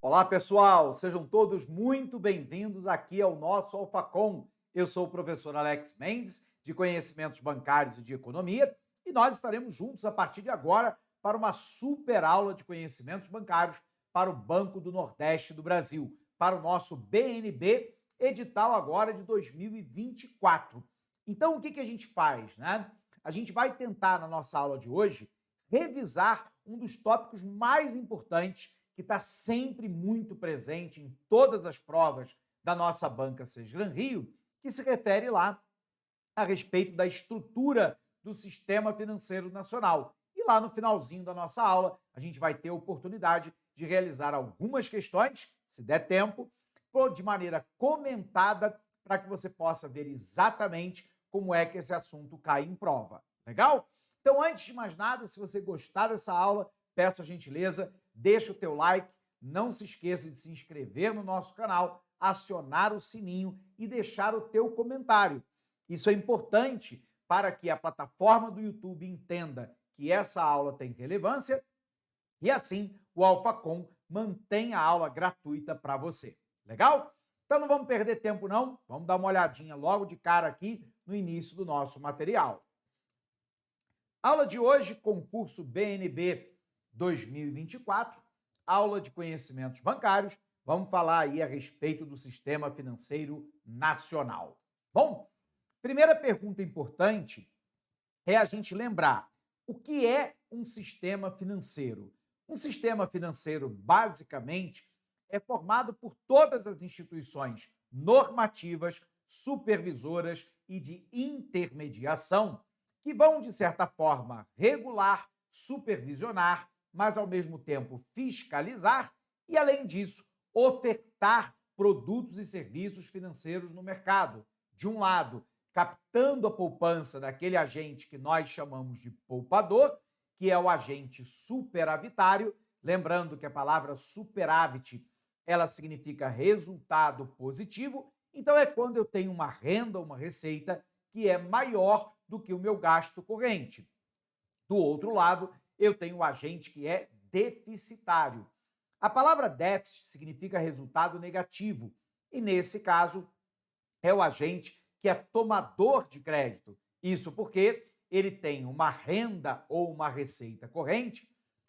Olá, pessoal! Sejam todos muito bem-vindos aqui ao nosso AlphaCom. Eu sou o professor Alex Mendes, de Conhecimentos Bancários e de Economia, e nós estaremos juntos a partir de agora para uma super aula de conhecimentos bancários para o Banco do Nordeste do Brasil, para o nosso BNB edital agora de 2024. Então, o que a gente faz, né? A gente vai tentar, na nossa aula de hoje, revisar um dos tópicos mais importantes que está sempre muito presente em todas as provas da nossa banca Sesgran Rio, que se refere lá a respeito da estrutura do sistema financeiro nacional. E lá no finalzinho da nossa aula, a gente vai ter a oportunidade de realizar algumas questões, se der tempo, de maneira comentada, para que você possa ver exatamente como é que esse assunto cai em prova. Legal? Então, antes de mais nada, se você gostar dessa aula, peço a gentileza, deixa o teu like, não se esqueça de se inscrever no nosso canal, acionar o sininho e deixar o teu comentário. Isso é importante para que a plataforma do YouTube entenda que essa aula tem relevância e assim o AlphaCom mantém a aula gratuita para você. Legal? Então não vamos perder tempo não, vamos dar uma olhadinha logo de cara aqui no início do nosso material. Aula de hoje, concurso BNB 2024, aula de conhecimentos bancários. Vamos falar aí a respeito do sistema financeiro nacional. Bom, primeira pergunta importante é a gente lembrar o que é um sistema financeiro. Um sistema financeiro, basicamente, é formado por todas as instituições normativas, supervisoras e de intermediação que vão, de certa forma, regular, supervisionar, mas, ao mesmo tempo, fiscalizar e, além disso, ofertar produtos e serviços financeiros no mercado. De um lado, captando a poupança daquele agente que nós chamamos de poupador, que é o agente superavitário. Lembrando que a palavra superávit, ela significa resultado positivo. Então, é quando eu tenho uma renda, uma receita que é maior do que o meu gasto corrente. Do outro lado, eu tenho o agente que é deficitário. A palavra déficit significa resultado negativo, e nesse caso é o agente que é tomador de crédito. Isso porque ele tem uma renda ou uma receita corrente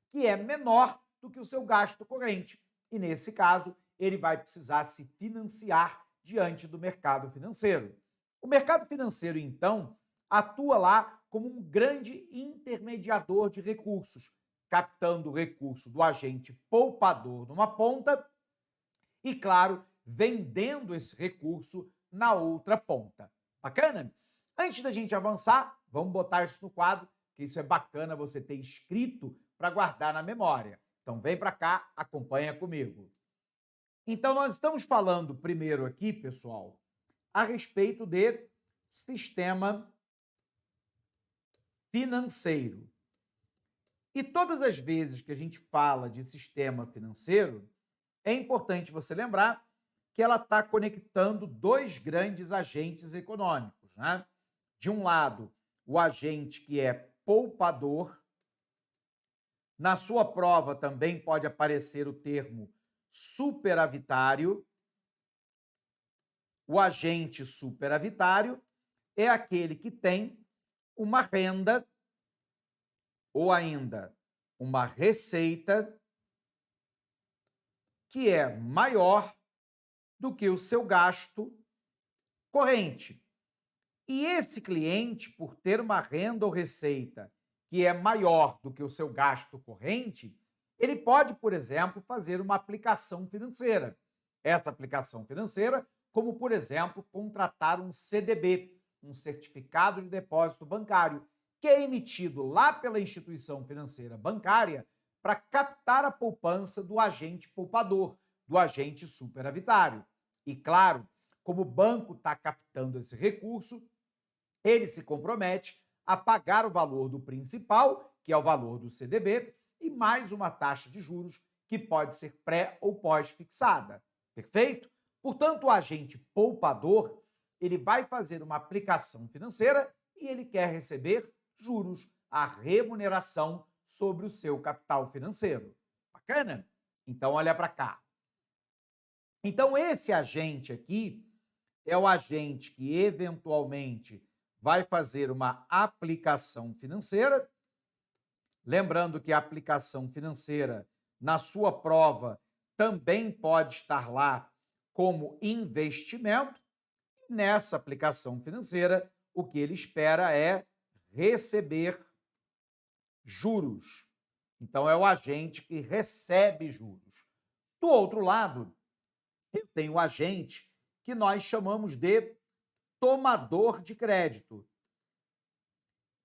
que é menor do que o seu gasto corrente. E nesse caso, ele vai precisar se financiar diante do mercado financeiro. O mercado financeiro, então, atua lá como um grande intermediador de recursos, captando o recurso do agente poupador numa ponta e, claro, vendendo esse recurso na outra ponta. Bacana? Antes da gente avançar, vamos botar isso no quadro, que isso é bacana você ter escrito para guardar na memória. Então vem para cá, acompanha comigo. Então nós estamos falando primeiro aqui, pessoal, a respeito de sistema financeiro. E todas as vezes que a gente fala de sistema financeiro, é importante você lembrar que ela está conectando dois grandes agentes econômicos, né? De um lado, o agente que é poupador. Na sua prova também pode aparecer o termo superavitário. O agente superavitário é aquele que tem uma renda ou ainda uma receita que é maior do que o seu gasto corrente. E esse cliente, por ter uma renda ou receita que é maior do que o seu gasto corrente, ele pode, por exemplo, fazer uma aplicação financeira. Essa aplicação financeira, como, por exemplo, contratar um CDB, um certificado de depósito bancário, que é emitido lá pela instituição financeira bancária para captar a poupança do agente poupador, do agente superavitário. E, claro, como o banco está captando esse recurso, ele se compromete a pagar o valor do principal, que é o valor do CDB, e mais uma taxa de juros que pode ser pré ou pós-fixada. Perfeito? Portanto, o agente poupador, ele vai fazer uma aplicação financeira e ele quer receber juros, a remuneração sobre o seu capital financeiro. Bacana? Então, olha para cá. Então, esse agente aqui é o agente que eventualmente vai fazer uma aplicação financeira. Lembrando que a aplicação financeira, na sua prova, também pode estar lá como investimento. Nessa aplicação financeira, o que ele espera é receber juros. Então, é o agente que recebe juros. Do outro lado, eu tenho o agente que nós chamamos de tomador de crédito.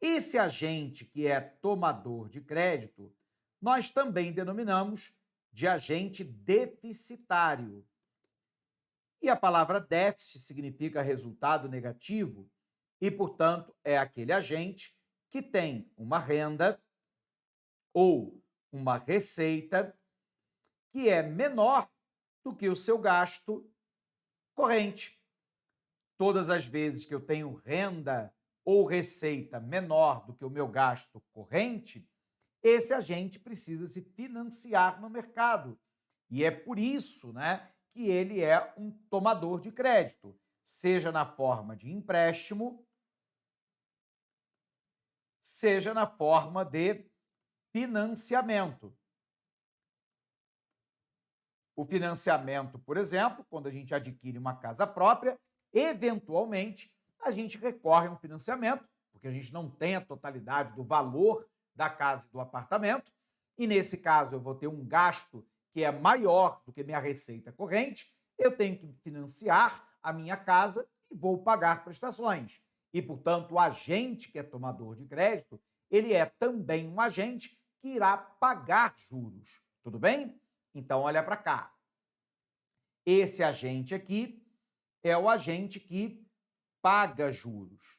Esse agente que é tomador de crédito, nós também denominamos de agente deficitário. E a palavra déficit significa resultado negativo e, portanto, é aquele agente que tem uma renda ou uma receita que é menor do que o seu gasto corrente. Todas as vezes que eu tenho renda ou receita menor do que o meu gasto corrente, esse agente precisa se financiar no mercado. E é por isso, que ele é um tomador de crédito, seja na forma de empréstimo, seja na forma de financiamento. O financiamento, por exemplo, quando a gente adquire uma casa própria, eventualmente a gente recorre a um financiamento, porque a gente não tem a totalidade do valor da casa e do apartamento, e nesse caso eu vou ter um gasto que é maior do que minha receita corrente, eu tenho que financiar a minha casa e vou pagar prestações. E, portanto, o agente que é tomador de crédito, ele é também um agente que irá pagar juros. Tudo bem? Então, olha para cá. Esse agente aqui é o agente que paga juros,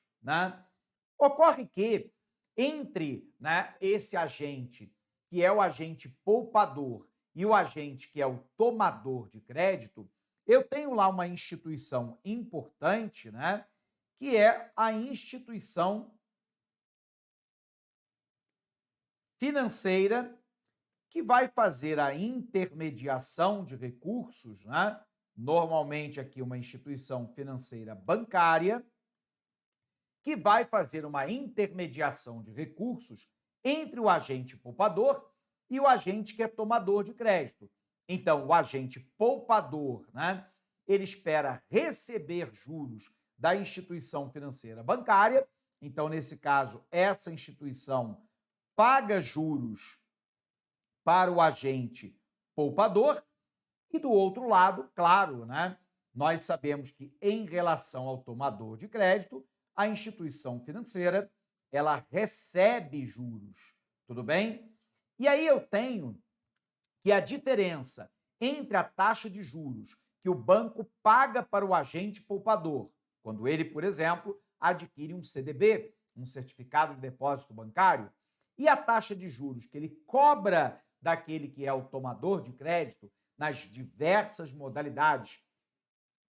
Ocorre que entre, esse agente que é o agente poupador e o agente que é o tomador de crédito, eu tenho lá uma instituição importante, que é a instituição financeira que vai fazer a intermediação de recursos, normalmente aqui uma instituição financeira bancária, que vai fazer uma intermediação de recursos entre o agente poupador e o agente que é tomador de crédito. Então, o agente poupador, ele espera receber juros da instituição financeira bancária. Então, nesse caso, essa instituição paga juros para o agente poupador. E do outro lado, claro, nós sabemos que em relação ao tomador de crédito, a instituição financeira, ela recebe juros, tudo bem? E aí eu tenho que a diferença entre a taxa de juros que o banco paga para o agente poupador, quando ele, por exemplo, adquire um CDB, um certificado de depósito bancário, e a taxa de juros que ele cobra daquele que é o tomador de crédito nas diversas modalidades,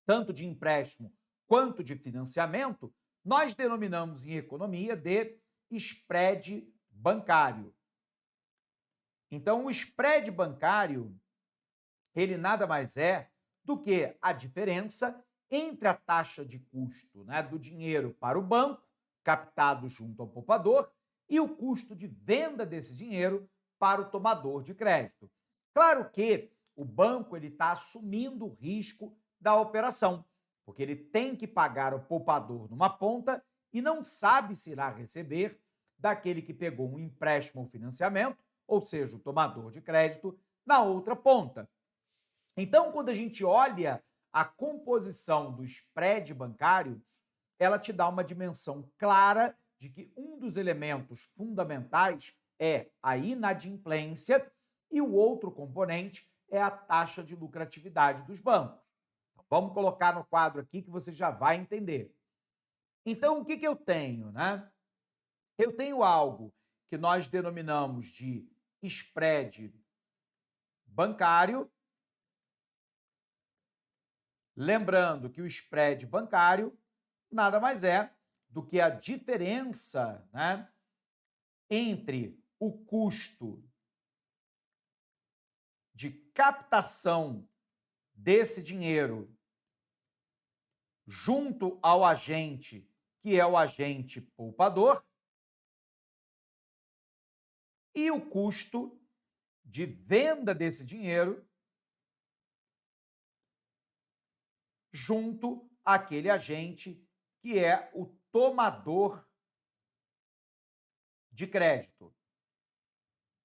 tanto de empréstimo quanto de financiamento, nós denominamos em economia de spread bancário. Então, o spread bancário, ele nada mais é do que a diferença entre a taxa de custo, do dinheiro para o banco, captado junto ao poupador, e o custo de venda desse dinheiro para o tomador de crédito. Claro que o banco ele está assumindo o risco da operação, porque ele tem que pagar o poupador numa ponta e não sabe se irá receber daquele que pegou um empréstimo ou financiamento, ou seja, o tomador de crédito, na outra ponta. Então, quando a gente olha a composição do spread bancário, ela te dá uma dimensão clara de que um dos elementos fundamentais é a inadimplência e o outro componente é a taxa de lucratividade dos bancos. Vamos colocar no quadro aqui que você já vai entender. Então, o que eu tenho? Eu tenho algo que nós denominamos de spread bancário. Lembrando que o spread bancário nada mais é do que a diferença entre o custo de captação desse dinheiro junto ao agente, que é o agente poupador, e o custo de venda desse dinheiro junto àquele agente que é o tomador de crédito.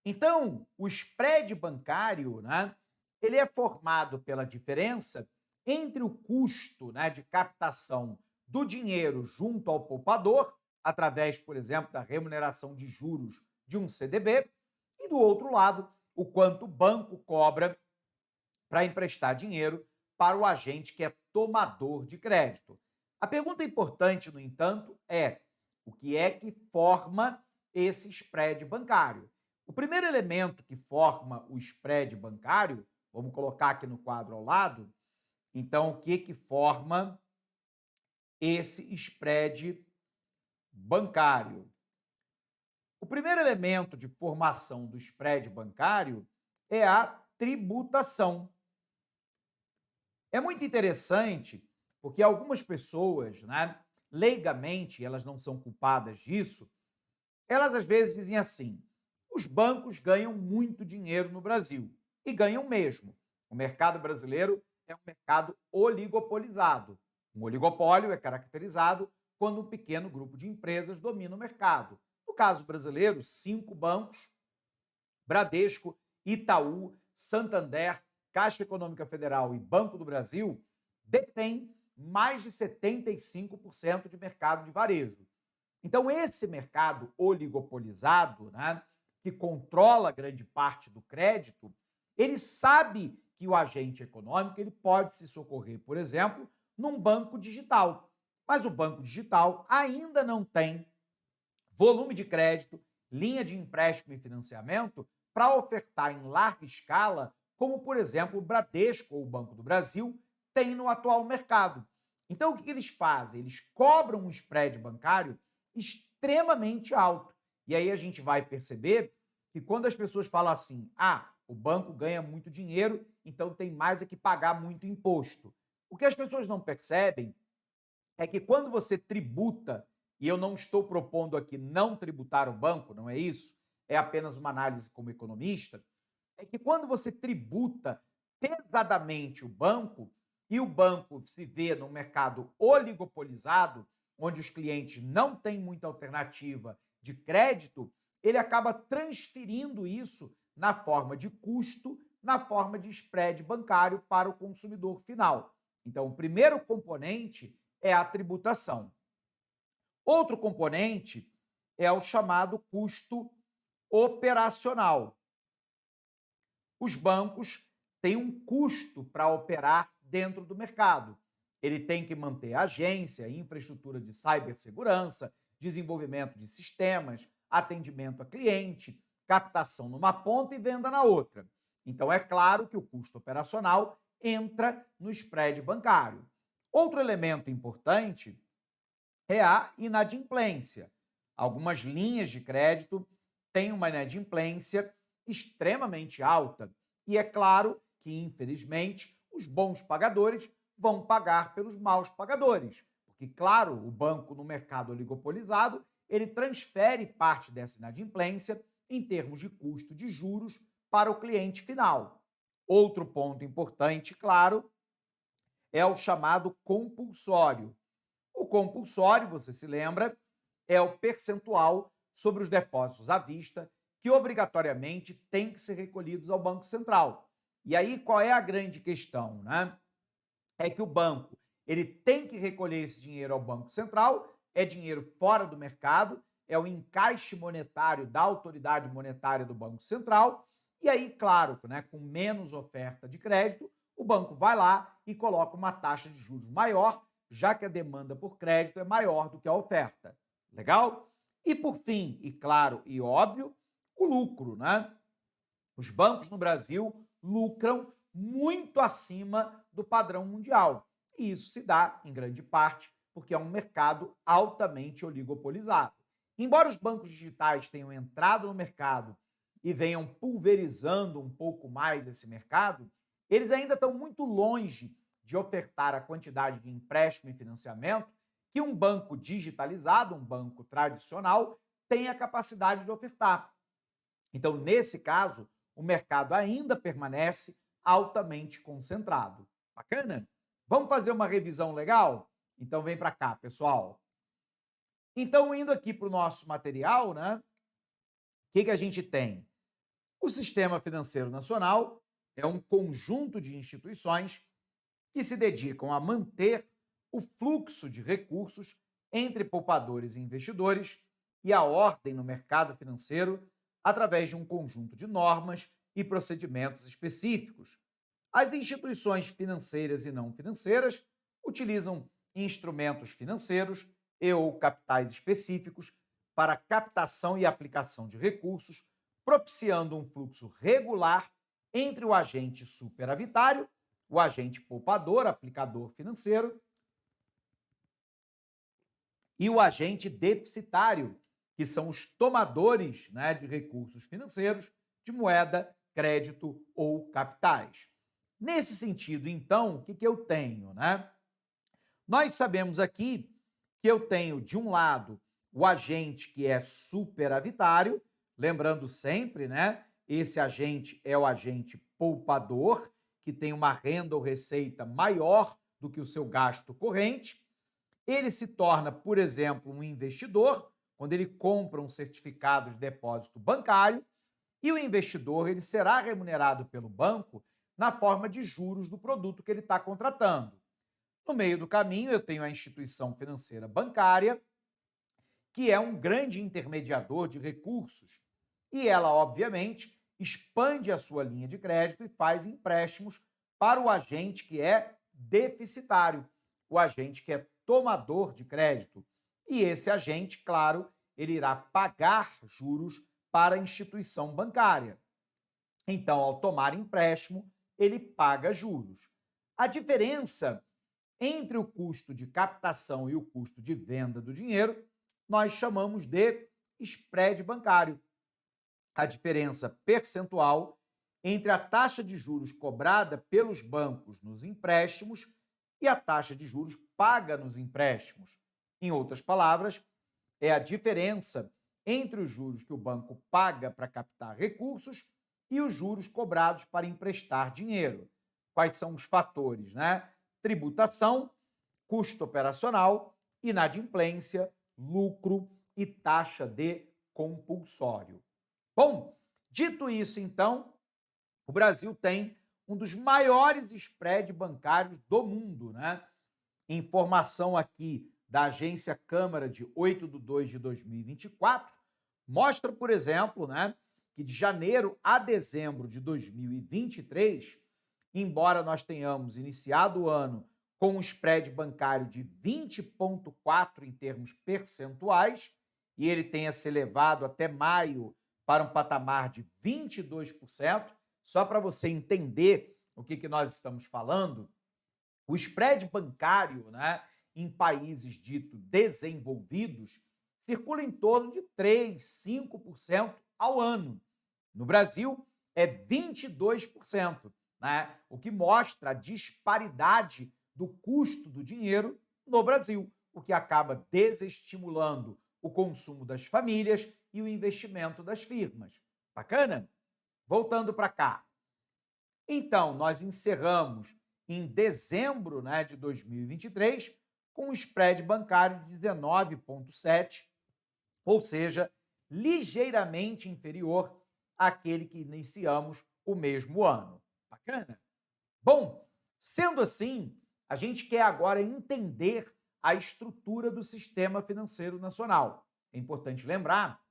Então, o spread bancário, né, ele é formado pela diferença entre o custo, né, de captação do dinheiro junto ao poupador, através, por exemplo, da remuneração de juros de um CDB, e do outro lado, o quanto o banco cobra para emprestar dinheiro para o agente que é tomador de crédito. A pergunta importante, no entanto, é o que é que forma esse spread bancário? O primeiro elemento que forma o spread bancário, vamos colocar aqui no quadro ao lado, então o que forma esse spread bancário? O primeiro elemento de formação do spread bancário é a tributação. É muito interessante porque algumas pessoas, né, leigamente, elas não são culpadas disso, elas às vezes dizem assim: os bancos ganham muito dinheiro no Brasil, e ganham mesmo. O mercado brasileiro é um mercado oligopolizado. Um oligopólio é caracterizado quando um pequeno grupo de empresas domina o mercado. No caso brasileiro, 5 bancos: Bradesco, Itaú, Santander, Caixa Econômica Federal e Banco do Brasil, detêm mais de 75% de mercado de varejo. Então, esse mercado oligopolizado, né, que controla grande parte do crédito, ele sabe que o agente econômico ele pode se socorrer, por exemplo, num banco digital. Mas o banco digital ainda não tem volume de crédito, linha de empréstimo e financiamento para ofertar em larga escala, como, por exemplo, o Bradesco ou o Banco do Brasil tem no atual mercado. Então, o que eles fazem? Eles cobram um spread bancário extremamente alto. E aí a gente vai perceber que quando as pessoas falam assim, o banco ganha muito dinheiro, então tem mais é que pagar muito imposto. O que as pessoas não percebem é que quando você tributa, e eu não estou propondo aqui não tributar o banco, não é isso, é apenas uma análise como economista, é que quando você tributa pesadamente o banco, e o banco se vê num mercado oligopolizado, onde os clientes não têm muita alternativa de crédito, ele acaba transferindo isso na forma de custo, na forma de spread bancário para o consumidor final. Então, o primeiro componente é a tributação. Outro componente é o chamado custo operacional. Os bancos têm um custo para operar dentro do mercado. Ele tem que manter agência, infraestrutura de cibersegurança, desenvolvimento de sistemas, atendimento a cliente, captação numa ponta e venda na outra. Então, é claro que o custo operacional entra no spread bancário. Outro elemento importante é a inadimplência. Algumas linhas de crédito têm uma inadimplência extremamente alta. E é claro que, infelizmente, os bons pagadores vão pagar pelos maus pagadores. Porque, claro, o banco no mercado oligopolizado, ele transfere parte dessa inadimplência em termos de custo de juros para o cliente final. Outro ponto importante, claro, é o chamado compulsório. O compulsório, você se lembra, é o percentual sobre os depósitos à vista que obrigatoriamente têm que ser recolhidos ao Banco Central. E aí qual é a grande questão, né? É que o banco, ele tem que recolher esse dinheiro ao Banco Central, é dinheiro fora do mercado, é o encaixe monetário da autoridade monetária do Banco Central, e aí, claro, né, com menos oferta de crédito, o banco vai lá e coloca uma taxa de juros maior, já que a demanda por crédito é maior do que a oferta. Legal? E por fim, e claro e óbvio, o lucro, né? Os bancos no Brasil lucram muito acima do padrão mundial. E isso se dá, em grande parte, porque é um mercado altamente oligopolizado. Embora os bancos digitais tenham entrado no mercado e venham pulverizando um pouco mais esse mercado, eles ainda estão muito longe de ofertar a quantidade de empréstimo e financiamento que um banco digitalizado, um banco tradicional, tem a capacidade de ofertar. Então, nesse caso, o mercado ainda permanece altamente concentrado. Bacana? Vamos fazer uma revisão legal? Então, vem para cá, pessoal. Então, indo aqui para o nosso material, né? O que a gente tem? O Sistema Financeiro Nacional é um conjunto de instituições que se dedicam a manter o fluxo de recursos entre poupadores e investidores e a ordem no mercado financeiro através de um conjunto de normas e procedimentos específicos. As instituições financeiras e não financeiras utilizam instrumentos financeiros e ou capitais específicos para captação e aplicação de recursos, propiciando um fluxo regular entre o agente superavitário, o agente poupador, aplicador financeiro, e o agente deficitário, que são os tomadores, né, de recursos financeiros, de moeda, crédito ou capitais. Nesse sentido, então, o que eu tenho, né? Nós sabemos aqui que eu tenho, de um lado, o agente que é superavitário, lembrando sempre, né? Esse agente é o agente poupador, que tem uma renda ou receita maior do que o seu gasto corrente. Ele se torna, por exemplo, um investidor, quando ele compra um certificado de depósito bancário, e o investidor ele será remunerado pelo banco na forma de juros do produto que ele está contratando. No meio do caminho, eu tenho a instituição financeira bancária, que é um grande intermediador de recursos, e ela, obviamente, expande a sua linha de crédito e faz empréstimos para o agente que é deficitário, o agente que é tomador de crédito. E esse agente, claro, ele irá pagar juros para a instituição bancária. Então, ao tomar empréstimo, ele paga juros. A diferença entre o custo de captação e o custo de venda do dinheiro, nós chamamos de spread bancário. A diferença percentual entre a taxa de juros cobrada pelos bancos nos empréstimos e a taxa de juros paga nos empréstimos. Em outras palavras, é a diferença entre os juros que o banco paga para captar recursos e os juros cobrados para emprestar dinheiro. Quais são os fatores, né? Tributação, custo operacional, inadimplência, lucro e taxa de compulsório. Bom, dito isso, então, o Brasil tem um dos maiores spreads bancários do mundo, né? Informação aqui da agência Câmara de 8/2/2024 mostra, por exemplo, né, que de janeiro a dezembro de 2023, embora nós tenhamos iniciado o ano com um spread bancário de 20,4 em termos percentuais, e ele tenha se elevado até maio para um patamar de 22%, só para você entender o que nós estamos falando, o spread bancário, né, em países ditos desenvolvidos circula em torno de 3, 5% ao ano. No Brasil, é 22%, né? O que mostra a disparidade do custo do dinheiro no Brasil, o que acaba desestimulando o consumo das famílias e o investimento das firmas. Bacana? Voltando para cá. Então, nós encerramos em dezembro, né, de 2023 com um spread bancário de 19,7, ou seja, ligeiramente inferior àquele que iniciamos o mesmo ano. Bacana? Bom, sendo assim, a gente quer agora entender a estrutura do sistema financeiro nacional. É importante lembrar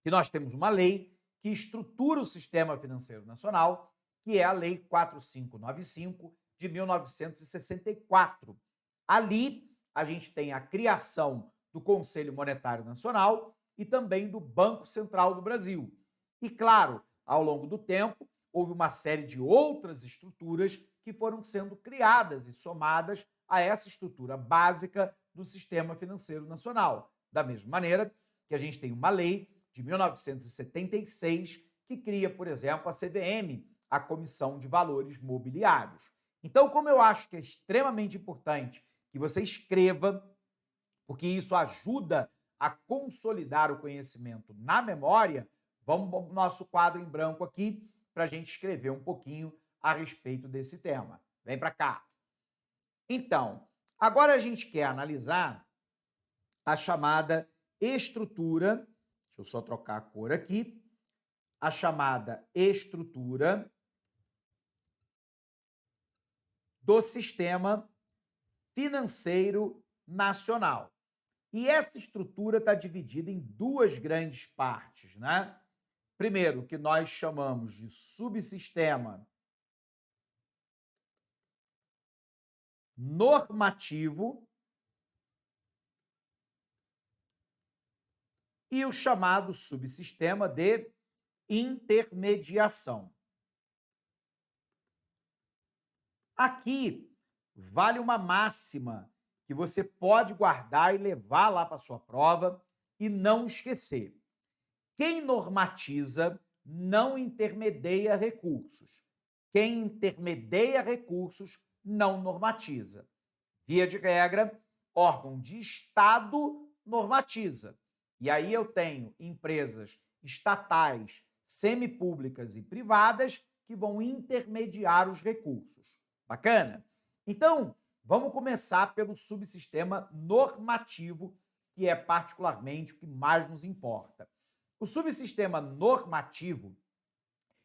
que nós temos uma lei que estrutura o sistema financeiro nacional, que é a Lei 4595 de 1964. Ali, a gente tem a criação do Conselho Monetário Nacional e também do Banco Central do Brasil. E, claro, ao longo do tempo, houve uma série de outras estruturas que foram sendo criadas e somadas a essa estrutura básica do sistema financeiro nacional. Da mesma maneira que a gente tem uma lei de 1976 que cria, por exemplo, a CVM, a Comissão de Valores Mobiliários. Então, como eu acho que é extremamente importante que você escreva, porque isso ajuda a consolidar o conhecimento na memória, vamos para o nosso quadro em branco aqui para a gente escrever um pouquinho a respeito desse tema. Vem para cá. Então, agora a gente quer analisar a chamada estrutura, deixa eu só trocar a cor aqui, a chamada estrutura do sistema financeiro nacional. E essa estrutura está dividida em duas grandes partes, né? Primeiro, o que nós chamamos de subsistema normativo e o chamado subsistema de intermediação. Aqui vale uma máxima que você pode guardar e levar lá para a sua prova e não esquecer. Quem normatiza não intermedia recursos. Quem intermedia recursos não normatiza. Via de regra, órgão de Estado normatiza. E aí eu tenho empresas estatais, semipúblicas e privadas que vão intermediar os recursos. Bacana? Então, vamos começar pelo subsistema normativo, que é particularmente o que mais nos importa. O subsistema normativo,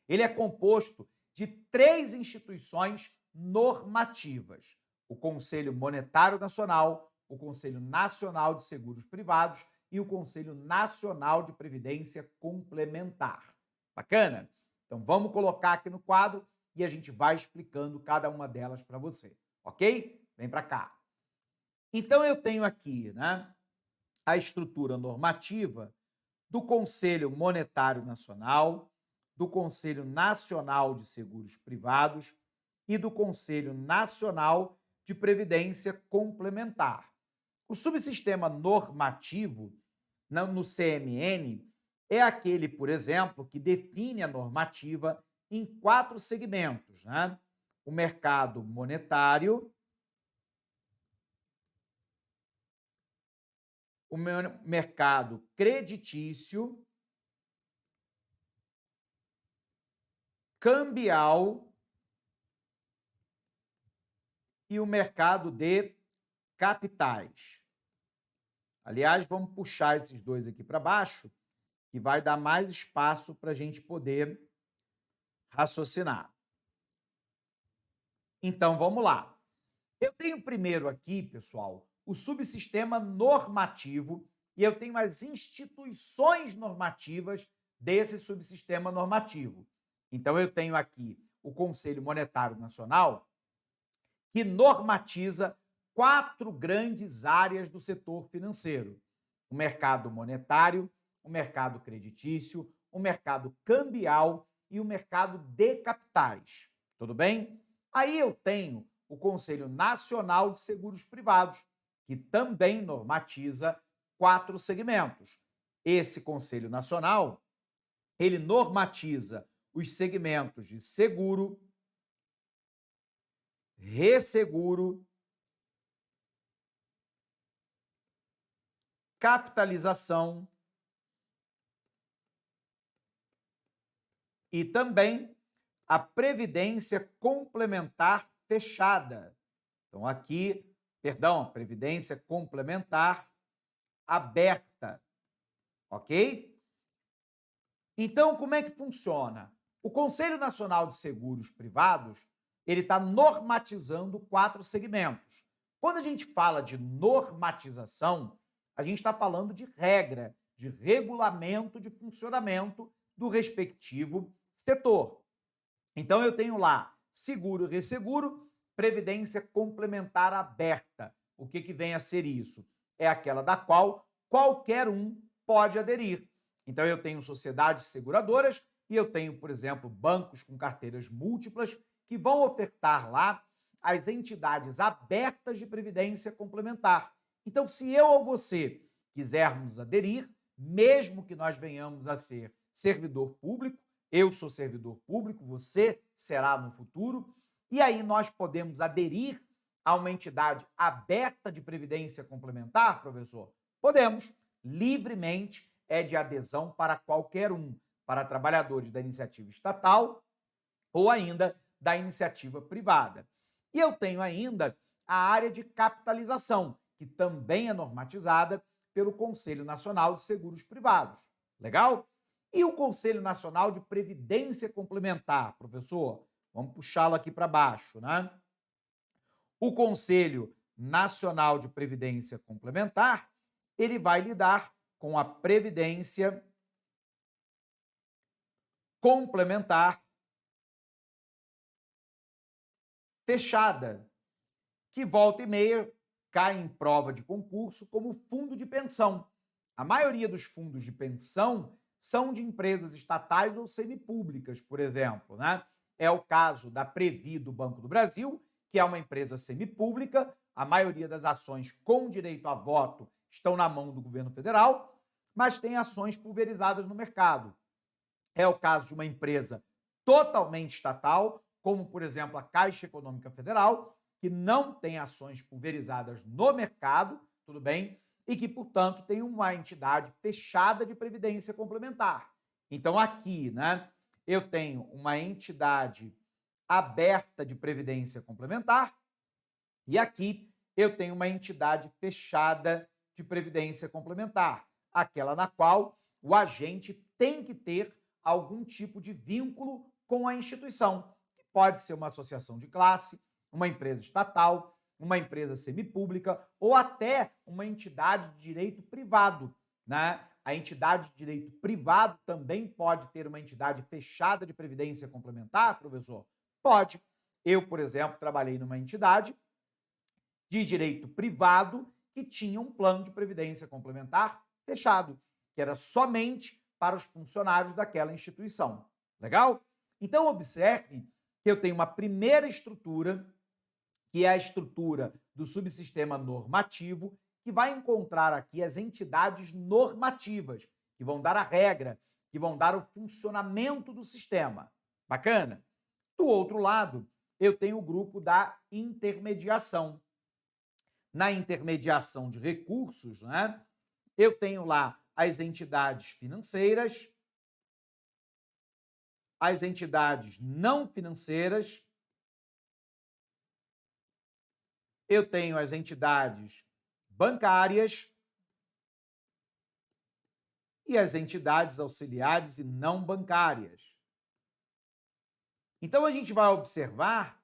ele é composto de 3 instituições normativas: o Conselho Monetário Nacional, o Conselho Nacional de Seguros Privados e o Conselho Nacional de Previdência Complementar. Bacana? Então vamos colocar aqui no quadro e a gente vai explicando cada uma delas para você, ok? Vem para cá. Então eu tenho aqui, né, a estrutura normativa do Conselho Monetário Nacional, do Conselho Nacional de Seguros Privados e do Conselho Nacional de Previdência Complementar. O subsistema normativo no CMN é aquele, por exemplo, que define a normativa em 4 segmentos, né? O mercado monetário, o mercado creditício, cambial e o mercado de capitais. Aliás, vamos puxar esses dois aqui para baixo, que vai dar mais espaço para a gente poder raciocinar. Então, vamos lá. Eu tenho primeiro aqui, pessoal, o subsistema normativo e eu tenho as instituições normativas desse subsistema normativo. Então, eu tenho aqui o Conselho Monetário Nacional, que normatiza 4 grandes áreas do setor financeiro: o mercado monetário, o mercado creditício, o mercado cambial e o mercado de capitais. Tudo bem? Aí eu tenho o Conselho Nacional de Seguros Privados, que também normatiza 4 segmentos. Esse Conselho Nacional, ele normatiza os segmentos de seguro, resseguro, capitalização e também a previdência complementar fechada. Então, aqui, perdão, a previdência complementar aberta, ok? Então, como é que funciona? O Conselho Nacional de Seguros Privados, ele está normatizando 4 segmentos. Quando a gente fala de normatização, a gente está falando de regra, de regulamento de funcionamento do respectivo setor. Então, eu tenho lá seguro, resseguro, previdência complementar aberta. O que vem a ser isso? É aquela da qual qualquer um pode aderir. Então, eu tenho sociedades seguradoras e eu tenho, por exemplo, bancos com carteiras múltiplas que vão ofertar lá as entidades abertas de previdência complementar. Então, se eu ou você quisermos aderir, mesmo que nós venhamos a ser servidor público, Eu sou servidor público, você será no futuro, e aí nós podemos aderir a uma entidade aberta de previdência complementar, professor? Podemos, livremente, é de adesão para qualquer um, para trabalhadores da iniciativa estatal ou ainda da iniciativa privada. E eu tenho ainda a área de capitalização, que também é normatizada pelo Conselho Nacional de Seguros Privados. Legal? E o Conselho Nacional de Previdência Complementar, professor? Vamos puxá-lo aqui para baixo, né? O Conselho Nacional de Previdência Complementar, ele vai lidar com a previdência complementar fechada, que volta e meia cai em prova de concurso como fundo de pensão. A maioria dos fundos de pensão são de empresas estatais ou semipúblicas, por exemplo, né? É o caso da Previ do Banco do Brasil, que é uma empresa semipública, a maioria das ações com direito a voto estão na mão do governo federal, mas tem ações pulverizadas no mercado. É o caso de uma empresa totalmente estatal, como, por exemplo, a Caixa Econômica Federal, que não tem ações pulverizadas no mercado, tudo bem? E que, portanto, tem uma entidade fechada de previdência complementar. Então, aqui, né, eu tenho uma entidade aberta de previdência complementar e aqui eu tenho uma entidade fechada de previdência complementar, aquela na qual o agente tem que ter algum tipo de vínculo com a instituição, que pode ser uma associação de classe, uma empresa estatal, uma empresa semipública ou até uma entidade de direito privado, né? A entidade de direito privado também pode ter uma entidade fechada de previdência complementar, professor? Pode. Eu, por exemplo, trabalhei numa entidade de direito privado que tinha um plano de previdência complementar fechado, que era somente para os funcionários daquela instituição. Legal? Então, observe que eu tenho uma primeira estrutura, que é a estrutura do subsistema normativo, que vai encontrar aqui as entidades normativas, que vão dar a regra, que vão dar o funcionamento do sistema. Bacana? Do outro lado, eu tenho o grupo da intermediação. Na intermediação de recursos, né, eu tenho lá as entidades financeiras, as entidades não financeiras, eu tenho as entidades bancárias e as entidades auxiliares e não bancárias. Então, a gente vai observar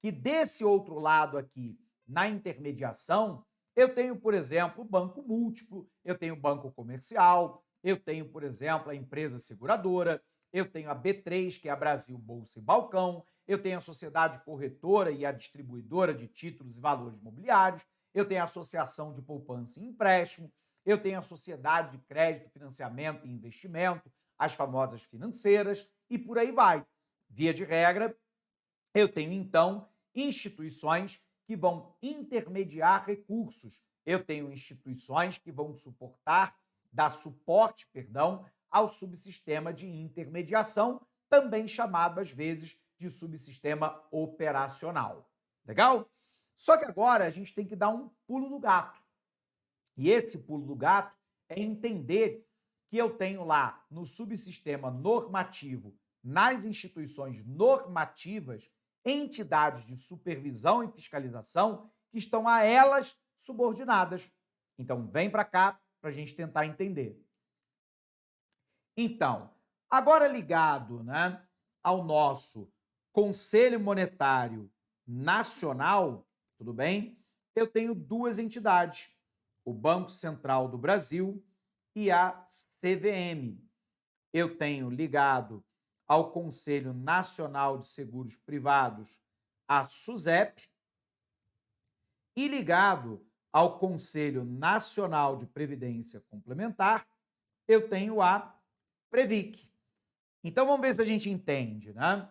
que desse outro lado aqui, na intermediação, eu tenho, por exemplo, o banco múltiplo, eu tenho o banco comercial, eu tenho, por exemplo, a empresa seguradora, eu tenho a B3, que é a Brasil Bolsa e Balcão, eu tenho a sociedade corretora e a distribuidora de títulos e valores mobiliários, eu tenho a associação de poupança e empréstimo, eu tenho a sociedade de crédito, financiamento e investimento, as famosas financeiras, e por aí vai. Via de regra, eu tenho, então, instituições que vão intermediar recursos. Eu tenho instituições que vão dar suporte, ao subsistema de intermediação, também chamado, às vezes, de subsistema operacional. Legal? Só que agora a gente tem que dar um pulo do gato. E esse pulo do gato é entender que eu tenho lá no subsistema normativo, nas instituições normativas, entidades de supervisão e fiscalização que estão a elas subordinadas. Então, vem para cá para a gente tentar entender. Então, agora ligado, né, ao nosso Conselho Monetário Nacional, tudo bem? Eu tenho duas entidades, o Banco Central do Brasil e a CVM. Eu tenho ligado ao Conselho Nacional de Seguros Privados, a SUSEP, e ligado ao Conselho Nacional de Previdência Complementar, eu tenho a Previc. Então, vamos ver se a gente entende, né?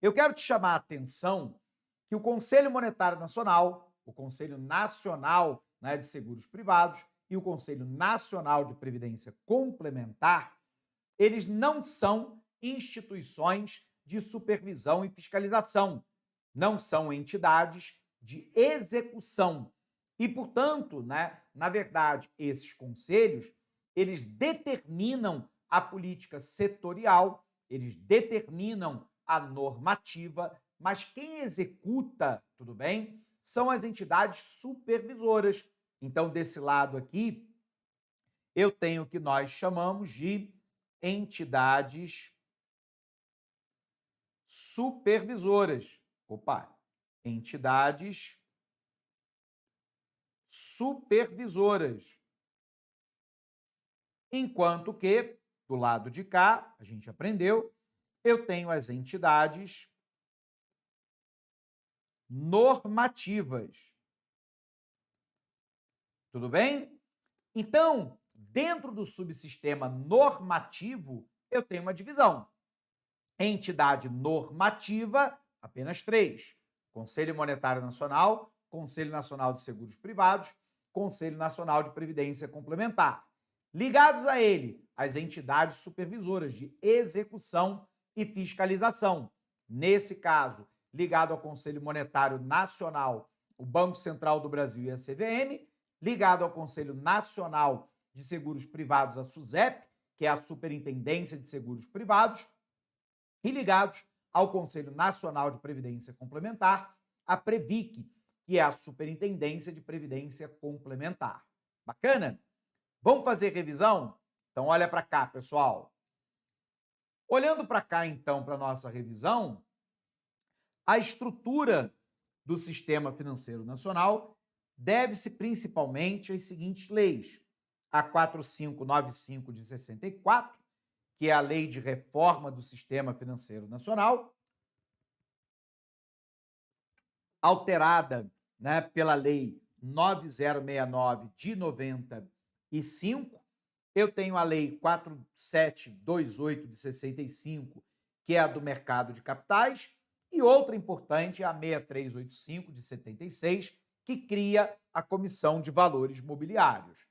Eu quero te chamar a atenção que o Conselho Monetário Nacional, o Conselho Nacional, né, de Seguros Privados e o Conselho Nacional de Previdência Complementar, eles não são instituições de supervisão e fiscalização, não são entidades de execução. E, portanto, na verdade, esses conselhos, eles determinam a política setorial, eles determinam a normativa, mas quem executa, tudo bem, são as entidades supervisoras. Então, desse lado aqui, eu tenho o que nós chamamos de entidades supervisoras. Entidades supervisoras. Enquanto que, do lado de cá, a gente aprendeu, eu tenho as entidades normativas. Tudo bem? Então, dentro do subsistema normativo, eu tenho uma divisão. Entidade normativa, apenas 3. Conselho Monetário Nacional, Conselho Nacional de Seguros Privados, Conselho Nacional de Previdência Complementar. Ligados a ele, as entidades supervisoras de execução e fiscalização. Nesse caso, ligado ao Conselho Monetário Nacional, o Banco Central do Brasil e a CVM, ligado ao Conselho Nacional de Seguros Privados, a SUSEP, que é a Superintendência de Seguros Privados, e ligados ao Conselho Nacional de Previdência Complementar, a Previc, que é a Superintendência de Previdência Complementar. Bacana? Vamos fazer revisão? Então, olha para cá, pessoal. Olhando para cá, então, para a nossa revisão, a estrutura do Sistema Financeiro Nacional deve-se principalmente às seguintes leis. A 4595 de 64, que é a Lei de Reforma do Sistema Financeiro Nacional, alterada pela Lei 9069 de 95. Eu tenho a Lei 4728 de 65, que é a do mercado de capitais, e outra importante é a 6385 de 76, que cria a Comissão de Valores Mobiliários.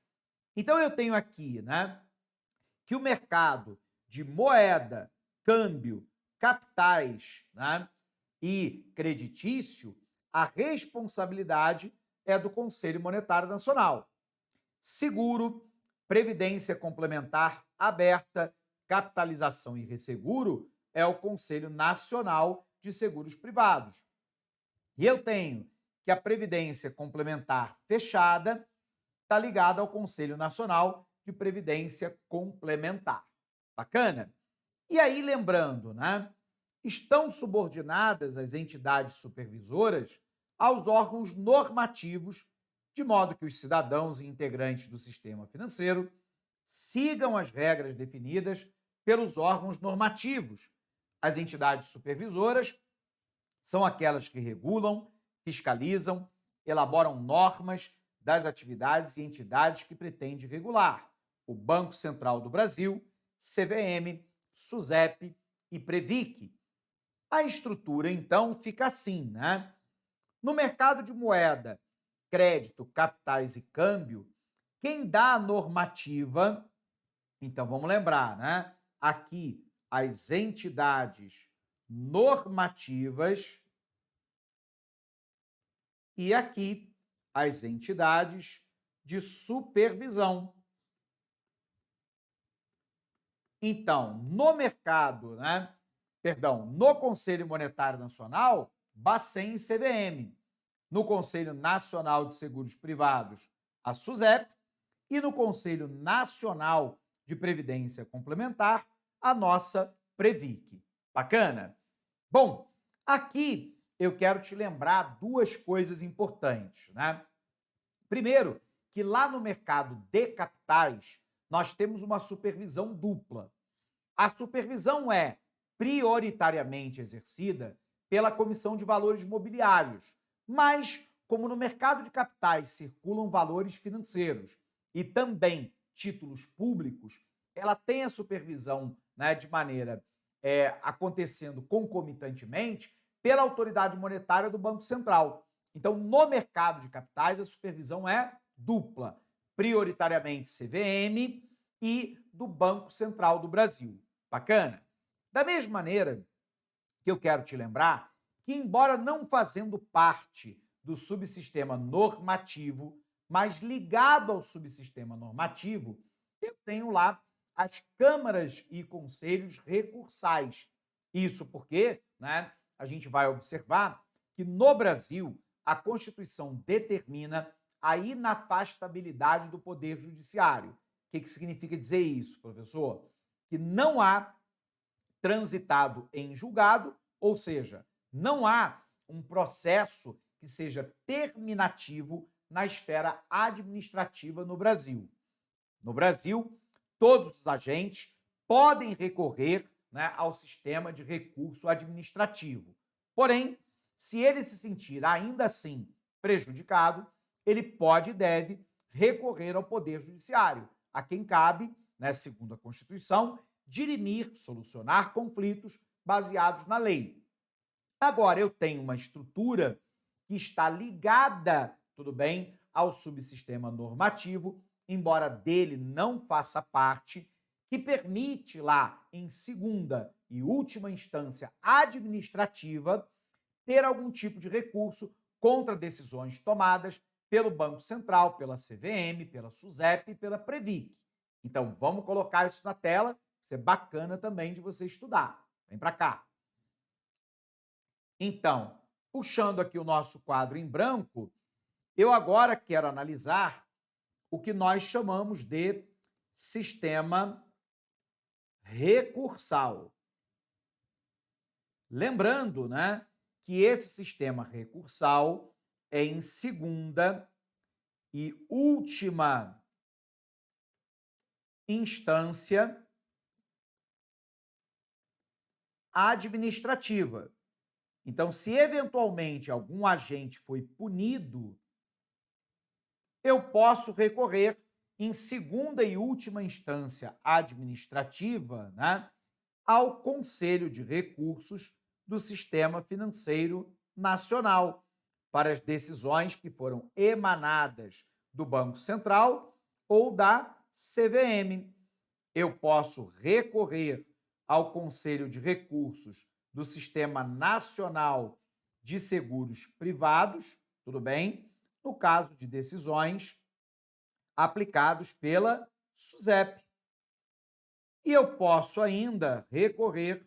Então, eu tenho aqui que o mercado de moeda, câmbio, capitais e creditício, a responsabilidade é do Conselho Monetário Nacional. Seguro, previdência complementar aberta, capitalização e resseguro é o Conselho Nacional de Seguros Privados. E eu tenho que a previdência complementar fechada está ligada ao Conselho Nacional de Previdência Complementar. Bacana? E aí, lembrando, estão subordinadas as entidades supervisoras aos órgãos normativos, de modo que os cidadãos e integrantes do sistema financeiro sigam as regras definidas pelos órgãos normativos. As entidades supervisoras são aquelas que regulam, fiscalizam, elaboram normas das atividades e entidades que pretende regular. O Banco Central do Brasil, CVM, SUSEP e Previc. A estrutura, então, fica assim, No mercado de moeda, crédito, capitais e câmbio, quem dá a normativa, então vamos lembrar, Aqui as entidades normativas e aqui as entidades de supervisão. Então, no mercado, no Conselho Monetário Nacional, Bacen e CVM. No Conselho Nacional de Seguros Privados, a SUSEP. E no Conselho Nacional de Previdência Complementar, a nossa Previc. Bacana? Bom, aqui eu quero te lembrar duas coisas importantes, Primeiro, que lá no mercado de capitais, nós temos uma supervisão dupla. A supervisão é prioritariamente exercida pela Comissão de Valores Mobiliários, mas, como no mercado de capitais circulam valores financeiros e também títulos públicos, ela tem a supervisão de maneira acontecendo concomitantemente pela autoridade monetária do Banco Central. Então, no mercado de capitais, a supervisão é dupla, prioritariamente CVM e do Banco Central do Brasil. Bacana? Da mesma maneira que eu quero te lembrar que, embora não fazendo parte do subsistema normativo, mas ligado ao subsistema normativo, eu tenho lá as câmaras e conselhos recursais. Isso porque, né, a gente vai observar que no Brasil a Constituição determina a inafastabilidade do Poder Judiciário. O que significa dizer isso, professor? Que não há transitado em julgado, ou seja, não há um processo que seja terminativo na esfera administrativa no Brasil. No Brasil, todos os agentes podem recorrer, né, ao sistema de recurso administrativo. Porém, se ele se sentir ainda assim prejudicado, ele pode e deve recorrer ao Poder Judiciário, a quem cabe, né, segundo a Constituição, dirimir, solucionar conflitos baseados na lei. Agora, eu tenho uma estrutura que está ligada, tudo bem, ao subsistema normativo, embora dele não faça parte, que permite lá, em segunda e última instância administrativa, ter algum tipo de recurso contra decisões tomadas pelo Banco Central, pela CVM, pela SUSEP e pela Previc. Então, vamos colocar isso na tela, isso é bacana também de você estudar. Vem para cá. Então, puxando aqui o nosso quadro em branco, eu agora quero analisar o que nós chamamos de sistema recursal. Lembrando, né, que esse sistema recursal é em segunda e última instância administrativa. Então, se eventualmente algum agente foi punido, eu posso recorrer em segunda e última instância administrativa, né, ao Conselho de Recursos do Sistema Financeiro Nacional para as decisões que foram emanadas do Banco Central ou da CVM. Eu posso recorrer ao Conselho de Recursos do Sistema Nacional de Seguros Privados, tudo bem? No caso de decisões aplicados pela SUSEP. E eu posso ainda recorrer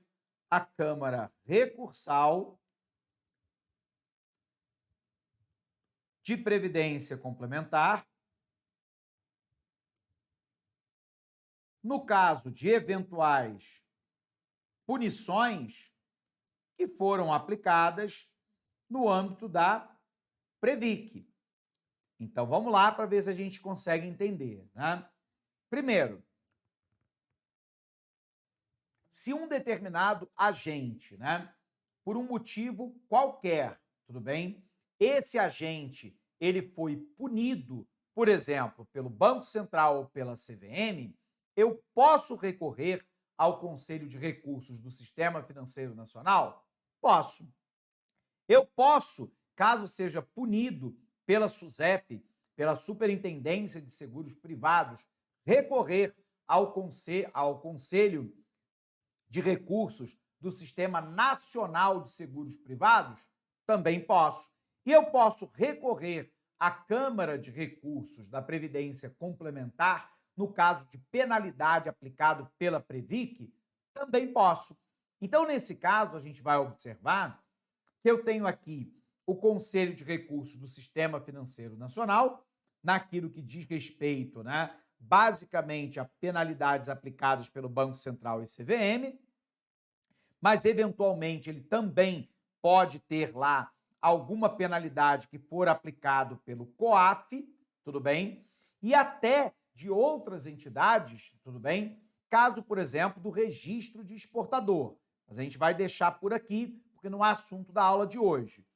à Câmara Recursal de Previdência Complementar, no caso de eventuais punições que foram aplicadas no âmbito da Previc. Então, vamos lá para ver se a gente consegue entender, né? Primeiro, se um determinado agente, né, por um motivo qualquer, tudo bem? Esse agente, ele foi punido, por exemplo, pelo Banco Central ou pela CVM, eu posso recorrer ao Conselho de Recursos do Sistema Financeiro Nacional? Posso. Eu posso, caso seja punido pela SUSEP, pela Superintendência de Seguros Privados, recorrer ao Conselho de Recursos do Sistema Nacional de Seguros Privados? Também posso. E eu posso recorrer à Câmara de Recursos da Previdência Complementar, no caso de penalidade aplicado pela Previc? Também posso. Então, nesse caso, a gente vai observar que eu tenho aqui o Conselho de Recursos do Sistema Financeiro Nacional, naquilo que diz respeito, né, basicamente a penalidades aplicadas pelo Banco Central e CVM, mas eventualmente ele também pode ter lá alguma penalidade que for aplicado pelo COAF, tudo bem? E até de outras entidades, tudo bem? Caso, por exemplo, do registro de exportador. Mas a gente vai deixar por aqui, porque não é assunto da aula de hoje.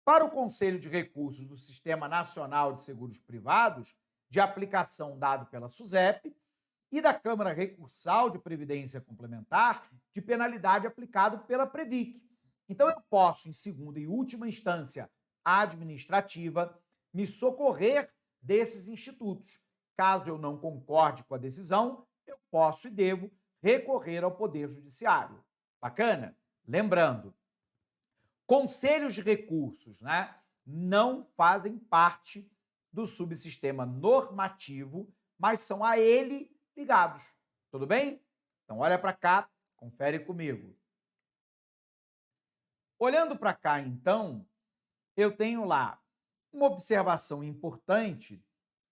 Para o Conselho de Recursos do Sistema Nacional de Seguros Privados, de aplicação dado pela SUSEP, e da Câmara Recursal de Previdência Complementar, de penalidade aplicado pela Previc. Então, eu posso, em segunda e última instância administrativa, me socorrer desses institutos. Caso eu não concorde com a decisão, eu posso e devo recorrer ao Poder Judiciário. Bacana? Lembrando, conselhos de recursos, né, não fazem parte do subsistema normativo, mas são a ele ligados. Tudo bem? Então, olha para cá, confere comigo. Olhando para cá, então, eu tenho lá uma observação importante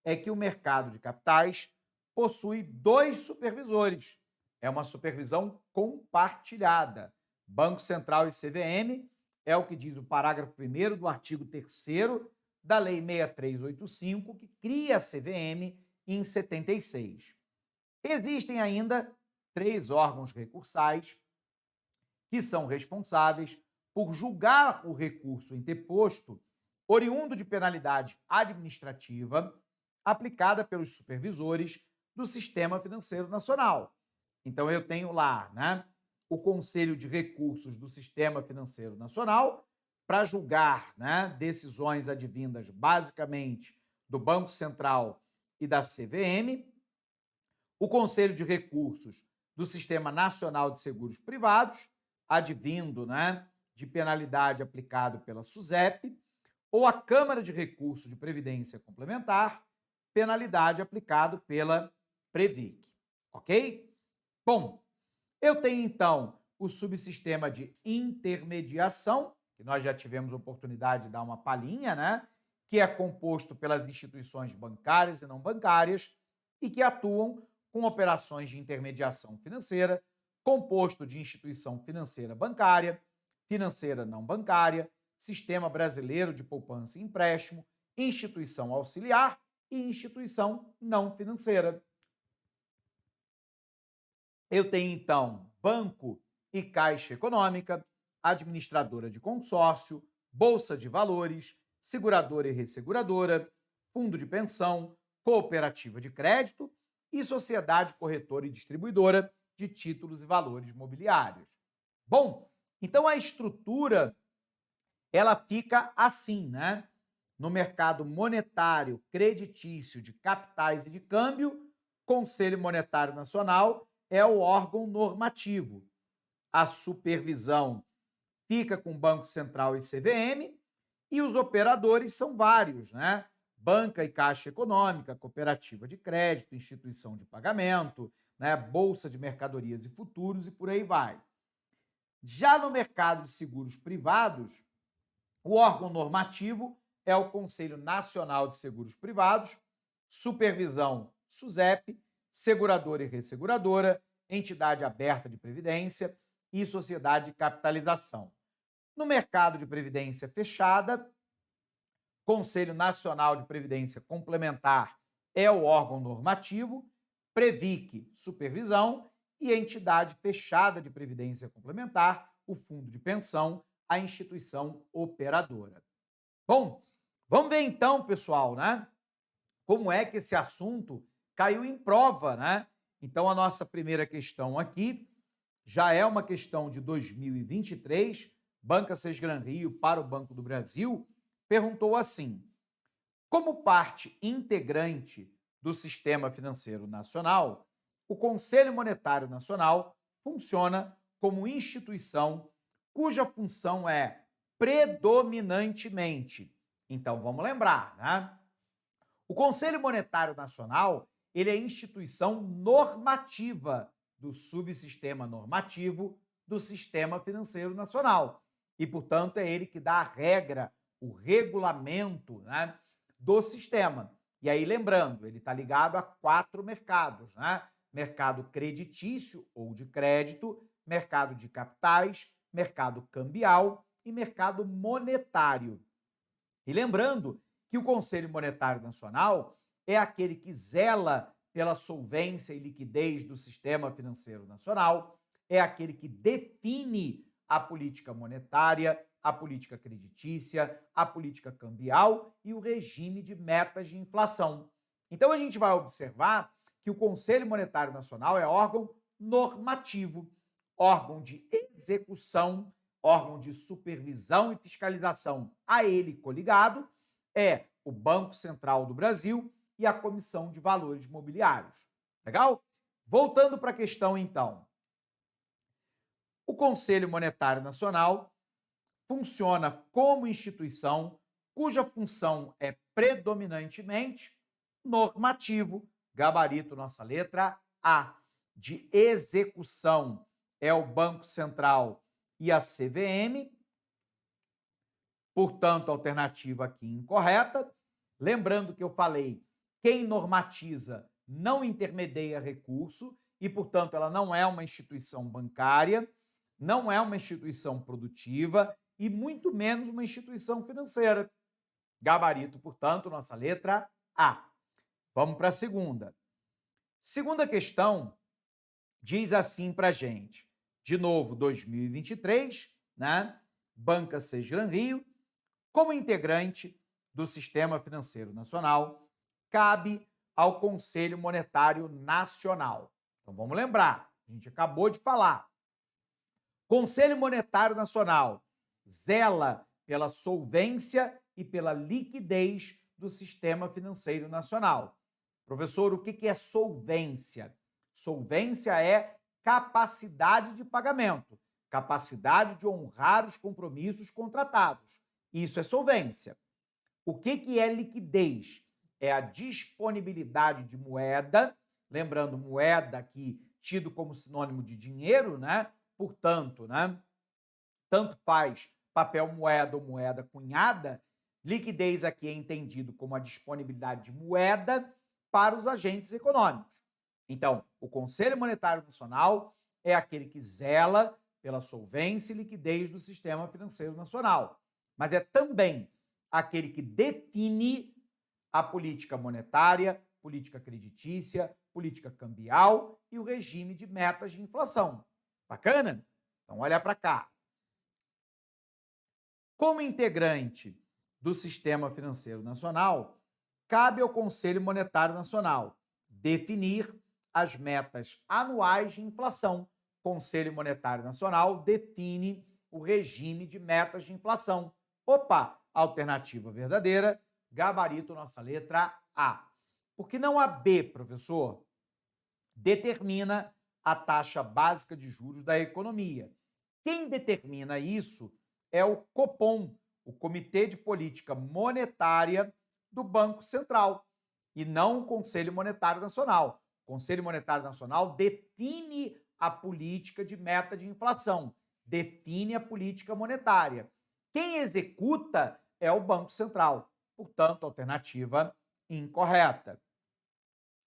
é que o mercado de capitais possui dois supervisores. É uma supervisão compartilhada. Banco Central e CVM é o que diz o parágrafo 1º do artigo 3º da Lei 6385, que cria a CVM em 76. Existem ainda 3 órgãos recursais que são responsáveis por julgar o recurso interposto oriundo de penalidade administrativa aplicada pelos supervisores do Sistema Financeiro Nacional. Então, eu tenho lá, né, o Conselho de Recursos do Sistema Financeiro Nacional para julgar, né, decisões advindas basicamente do Banco Central e da CVM, o Conselho de Recursos do Sistema Nacional de Seguros Privados, advindo, né, de penalidade aplicada pela SUSEP, ou a Câmara de Recurso de Previdência Complementar, penalidade aplicada pela Previc, ok? Bom, eu tenho então o subsistema de intermediação, que nós já tivemos oportunidade de dar uma palhinha, né? Que é composto pelas instituições bancárias e não bancárias e que atuam com operações de intermediação financeira, composto de instituição financeira bancária, financeira não bancária, Sistema Brasileiro de Poupança e Empréstimo, instituição auxiliar e instituição não financeira. Eu tenho, então, banco e caixa econômica, administradora de consórcio, bolsa de valores, seguradora e resseguradora, fundo de pensão, cooperativa de crédito e sociedade corretora e distribuidora de títulos e valores mobiliários. Bom, então a estrutura ela fica assim, né? No mercado monetário, creditício, de capitais e de câmbio, Conselho Monetário Nacional é o órgão normativo. A supervisão fica com o Banco Central e CVM e os operadores são vários, né? Banca e Caixa Econômica, cooperativa de crédito, instituição de pagamento, né? Bolsa de mercadorias e futuros e por aí vai. Já no mercado de seguros privados, o órgão normativo é o Conselho Nacional de Seguros Privados, supervisão SUSEP, seguradora e resseguradora, entidade aberta de previdência e sociedade de capitalização. No mercado de previdência fechada, Conselho Nacional de Previdência Complementar é o órgão normativo, Previc, supervisão, e entidade fechada de previdência complementar, o fundo de pensão, a instituição operadora. Bom, vamos ver então, pessoal, né? Como é que esse assunto caiu em prova, né? Então, a nossa primeira questão aqui já é uma questão de 2023, Banca Sesgran Rio para o Banco do Brasil, perguntou assim: como parte integrante do Sistema Financeiro Nacional, o Conselho Monetário Nacional funciona como instituição cuja função é predominantemente. Então, vamos lembrar, né? O Conselho Monetário Nacional, ele é a instituição normativa do subsistema normativo do Sistema Financeiro Nacional. E, portanto, é ele que dá a regra, o regulamento, né, do sistema. E aí, lembrando, ele está ligado a 4 mercados, né? Mercado creditício ou de crédito, mercado de capitais, mercado cambial e mercado monetário. E lembrando que o Conselho Monetário Nacional é aquele que zela pela solvência e liquidez do sistema financeiro nacional, é aquele que define a política monetária, a política creditícia, a política cambial e o regime de metas de inflação. Então, a gente vai observar que o Conselho Monetário Nacional é órgão normativo, órgão de execução, órgão de supervisão e fiscalização a ele coligado, é o Banco Central do Brasil e a Comissão de Valores Mobiliários. Legal? Voltando para a questão, então. O Conselho Monetário Nacional funciona como instituição cuja função é predominantemente normativo, gabarito nossa letra A. De execução é o Banco Central e a CVM, portanto, alternativa aqui incorreta. Lembrando que eu falei, quem normatiza não intermedia recurso e, portanto, ela não é uma instituição bancária, não é uma instituição produtiva e muito menos uma instituição financeira. Gabarito, portanto, nossa letra A. Vamos para a segunda. Segunda questão diz assim para a gente, de novo, 2023, né? Banca Sesgran Rio, como integrante do Sistema Financeiro Nacional, cabe ao Conselho Monetário Nacional. Então vamos lembrar, a gente acabou de falar. Conselho Monetário Nacional zela pela solvência e pela liquidez do Sistema Financeiro Nacional. Professor, o que é solvência? Solvência é capacidade de pagamento, capacidade de honrar os compromissos contratados. Isso é solvência. O que é liquidez? É a disponibilidade de moeda, lembrando, moeda aqui tido como sinônimo de dinheiro, né? Portanto, né? Tanto faz papel moeda ou moeda cunhada, liquidez aqui é entendido como a disponibilidade de moeda para os agentes econômicos. Então, o Conselho Monetário Nacional é aquele que zela pela solvência e liquidez do sistema financeiro nacional, mas é também aquele que define a política monetária, política creditícia, política cambial e o regime de metas de inflação. Bacana? Então, olha para cá. Como integrante do Sistema Financeiro Nacional, cabe ao Conselho Monetário Nacional definir as metas anuais de inflação. O Conselho Monetário Nacional define o regime de metas de inflação. Opa, alternativa verdadeira, gabarito nossa letra A. Porque não a B, professor, determina a taxa básica de juros da economia. Quem determina isso é o Copom, o Comitê de Política Monetária do Banco Central, e não o Conselho Monetário Nacional. O Conselho Monetário Nacional define a política de meta de inflação, define a política monetária. Quem executa é o Banco Central. Portanto, alternativa incorreta.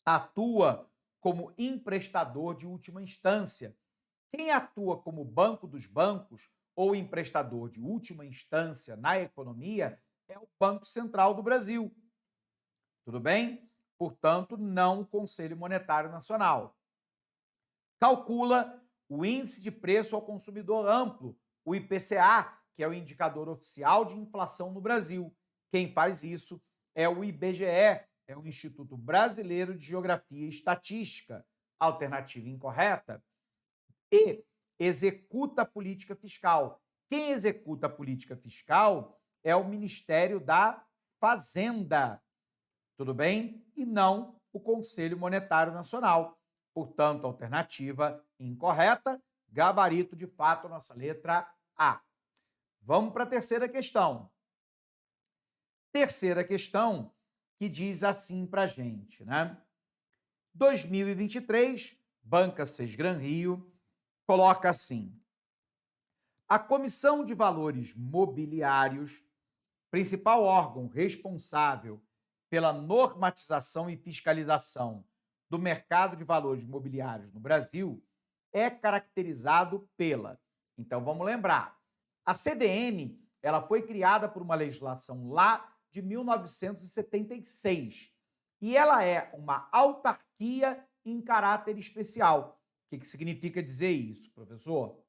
Atua como emprestador de última instância. Quem atua como banco dos bancos ou emprestador de última instância na economia é o Banco Central do Brasil. Tudo bem? Portanto, não o Conselho Monetário Nacional. Calcula o Índice de Preço ao Consumidor Amplo, o IPCA, que é o indicador oficial de inflação no Brasil. Quem faz isso é o IBGE, é o Instituto Brasileiro de Geografia e Estatística. Alternativa incorreta. E executa a política fiscal. Quem executa a política fiscal é o Ministério da Fazenda. Tudo bem? E não o Conselho Monetário Nacional. Portanto, alternativa incorreta, gabarito de fato nossa letra A. Vamos para a terceira questão. Terceira questão que diz assim para a gente, né? 2023, Banca Sesgran Rio, coloca assim: a Comissão de Valores Mobiliários, principal órgão responsável pela normatização e fiscalização do mercado de valores mobiliários no Brasil, é caracterizado pela... Então, vamos lembrar, a CVM ela foi criada por uma legislação lá de 1976 e ela é uma autarquia em caráter especial. O que significa dizer isso, professor?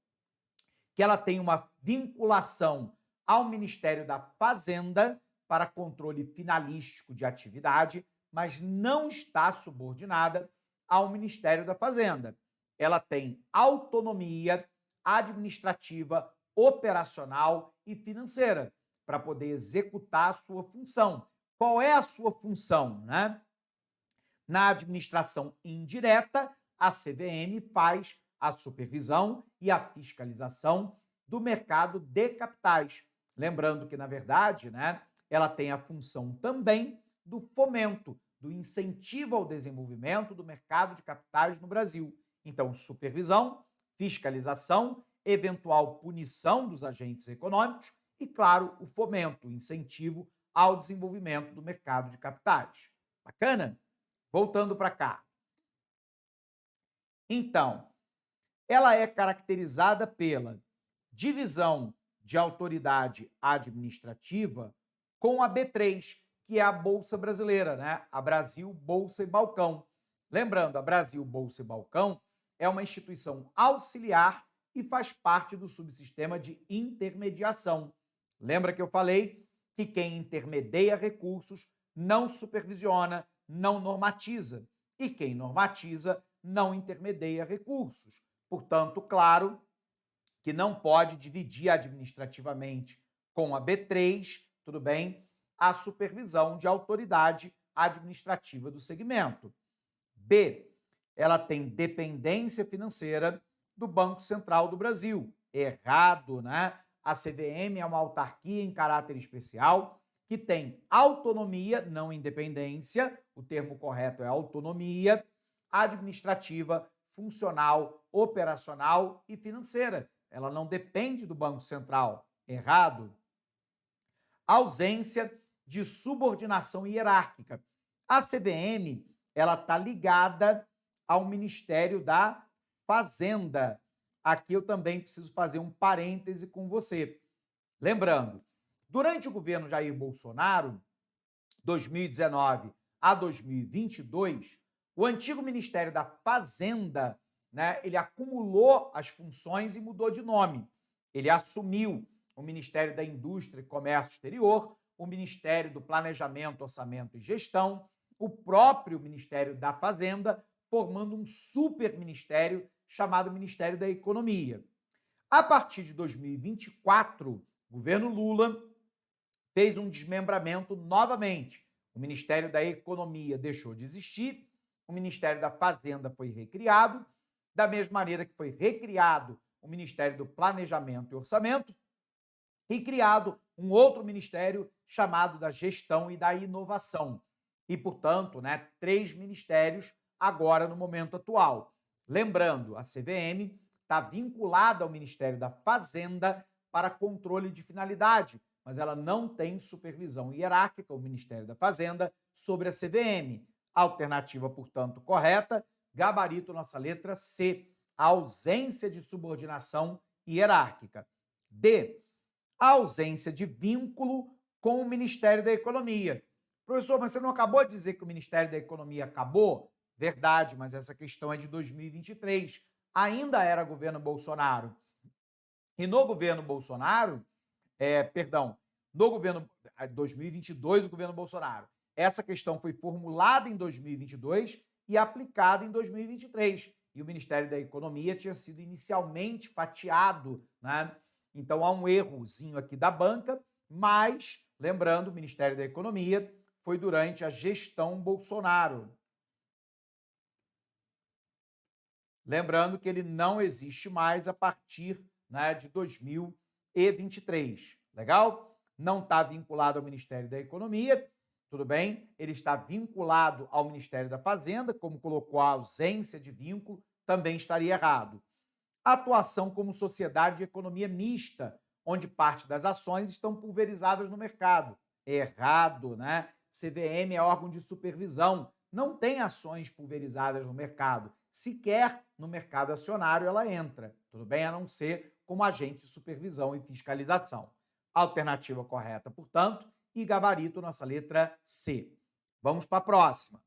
Que ela tem uma vinculação ao Ministério da Fazenda para controle finalístico de atividade, mas não está subordinada ao Ministério da Fazenda. Ela tem autonomia administrativa, operacional e financeira para poder executar a sua função. Qual é a sua função, né? Na administração indireta, a CVM faz a supervisão e a fiscalização do mercado de capitais. Lembrando que, na verdade, né, ela tem a função também do fomento, do incentivo ao desenvolvimento do mercado de capitais no Brasil. Então, supervisão, fiscalização, eventual punição dos agentes econômicos e, claro, o fomento, o incentivo ao desenvolvimento do mercado de capitais. Bacana? Voltando para cá. Então, ela é caracterizada pela divisão de autoridade administrativa com a B3, que é a Bolsa Brasileira, né? A Brasil Bolsa e Balcão. Lembrando, a Brasil Bolsa e Balcão é uma instituição auxiliar e faz parte do subsistema de intermediação. Lembra que eu falei que quem intermedia recursos não supervisiona, não normatiza, e quem normatiza não intermedia recursos. Portanto, claro que não pode dividir administrativamente com a B3, tudo bem, a supervisão de autoridade administrativa do segmento. B, ela tem dependência financeira do Banco Central do Brasil. Errado, né? A CVM é uma autarquia em caráter especial que tem autonomia, não independência, o termo correto é autonomia administrativa, funcional, operacional e financeira. Ela não depende do Banco Central. Errado. Ausência de subordinação hierárquica. A CVM, ela está ligada ao Ministério da Fazenda. Aqui eu também preciso fazer um parêntese com você. Lembrando, durante o governo Jair Bolsonaro, 2019 a 2022, o antigo Ministério da Fazenda, né, ele acumulou as funções e mudou de nome. Ele assumiu o Ministério da Indústria e Comércio Exterior, o Ministério do Planejamento, Orçamento e Gestão, o próprio Ministério da Fazenda, formando um super ministério chamado Ministério da Economia. A partir de 2024, o governo Lula fez um desmembramento novamente. O Ministério da Economia deixou de existir, o Ministério da Fazenda foi recriado, da mesma maneira que foi recriado o Ministério do Planejamento e Orçamento e criado um outro ministério chamado da Gestão e da Inovação. E, portanto, né, 3 ministérios agora no momento atual. Lembrando, a CVM está vinculada ao Ministério da Fazenda para controle de finalidade, mas ela não tem supervisão hierárquica, o Ministério da Fazenda, sobre a CVM. Alternativa, portanto, correta, gabarito nossa letra C, a ausência de subordinação hierárquica. D, a ausência de vínculo com o Ministério da Economia. Professor, mas você não acabou de dizer que o Ministério da Economia acabou? Verdade, mas essa questão é de 2023. Ainda era governo Bolsonaro. E no governo Bolsonaro, no governo 2022, o governo Bolsonaro, essa questão foi formulada em 2022 e aplicada em 2023. E o Ministério da Economia tinha sido inicialmente fatiado, né? Então há um errozinho aqui da banca, mas, lembrando, o Ministério da Economia foi durante a gestão Bolsonaro. Lembrando que ele não existe mais a partir, né, de 2023. Legal? Não está vinculado ao Ministério da Economia, tudo bem? Ele está vinculado ao Ministério da Fazenda, como colocou a ausência de vínculo, também estaria errado. Atuação como sociedade de economia mista, onde parte das ações estão pulverizadas no mercado. Errado, né? CVM é órgão de supervisão, não tem ações pulverizadas no mercado. Sequer no mercado acionário ela entra, tudo bem? A não ser como agente de supervisão e fiscalização. Alternativa correta, portanto, e gabarito nossa letra C. Vamos para a próxima.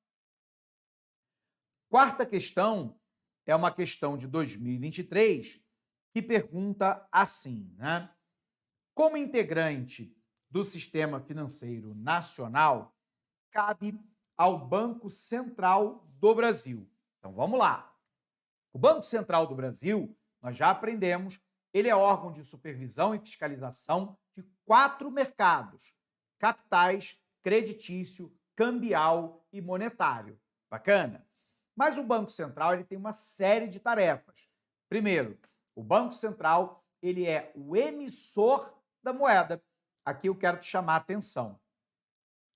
Quarta questão é uma questão de 2023 que pergunta assim, né? Como integrante do Sistema Financeiro Nacional, cabe ao Banco Central do Brasil. Então, vamos lá. O Banco Central do Brasil, nós já aprendemos, ele é órgão de supervisão e fiscalização de 4 mercados: capitais, creditício, cambial e monetário. Bacana? Mas o Banco Central ele tem uma série de tarefas. Primeiro, o Banco Central, ele é o emissor da moeda. Aqui eu quero te chamar a atenção.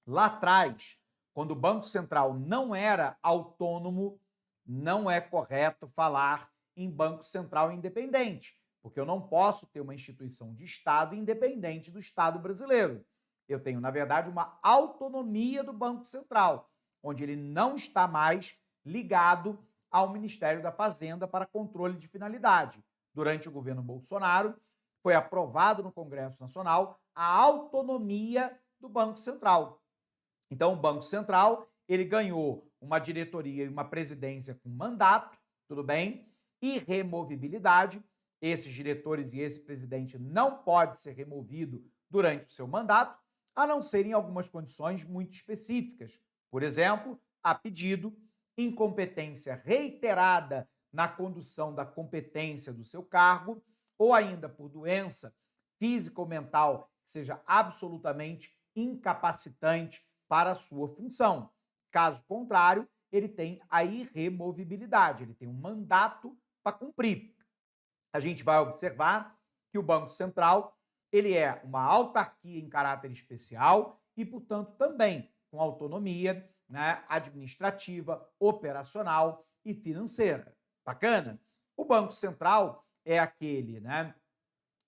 Lá atrás, quando o Banco Central não era autônomo, não é correto falar em Banco Central independente, porque eu não posso ter uma instituição de Estado independente do Estado brasileiro. Eu tenho, na verdade, uma autonomia do Banco Central, onde ele não está mais ligado ao Ministério da Fazenda para controle de finalidade. Durante o governo Bolsonaro, foi aprovado no Congresso Nacional a autonomia do Banco Central. Então, o Banco Central, ele ganhou uma diretoria e uma presidência com mandato, tudo bem, e removibilidade. Esses diretores e esse presidente não pode ser removido durante o seu mandato, a não ser em algumas condições muito específicas. Por exemplo, a pedido, incompetência reiterada na condução da competência do seu cargo, ou ainda por doença física ou mental que seja absolutamente incapacitante para a sua função. Caso contrário, ele tem a irremovibilidade, ele tem um mandato para cumprir. A gente vai observar que o Banco Central, ele é uma autarquia em caráter especial e, portanto, também com autonomia, né, administrativa, operacional e financeira. Bacana? O Banco Central é aquele, né,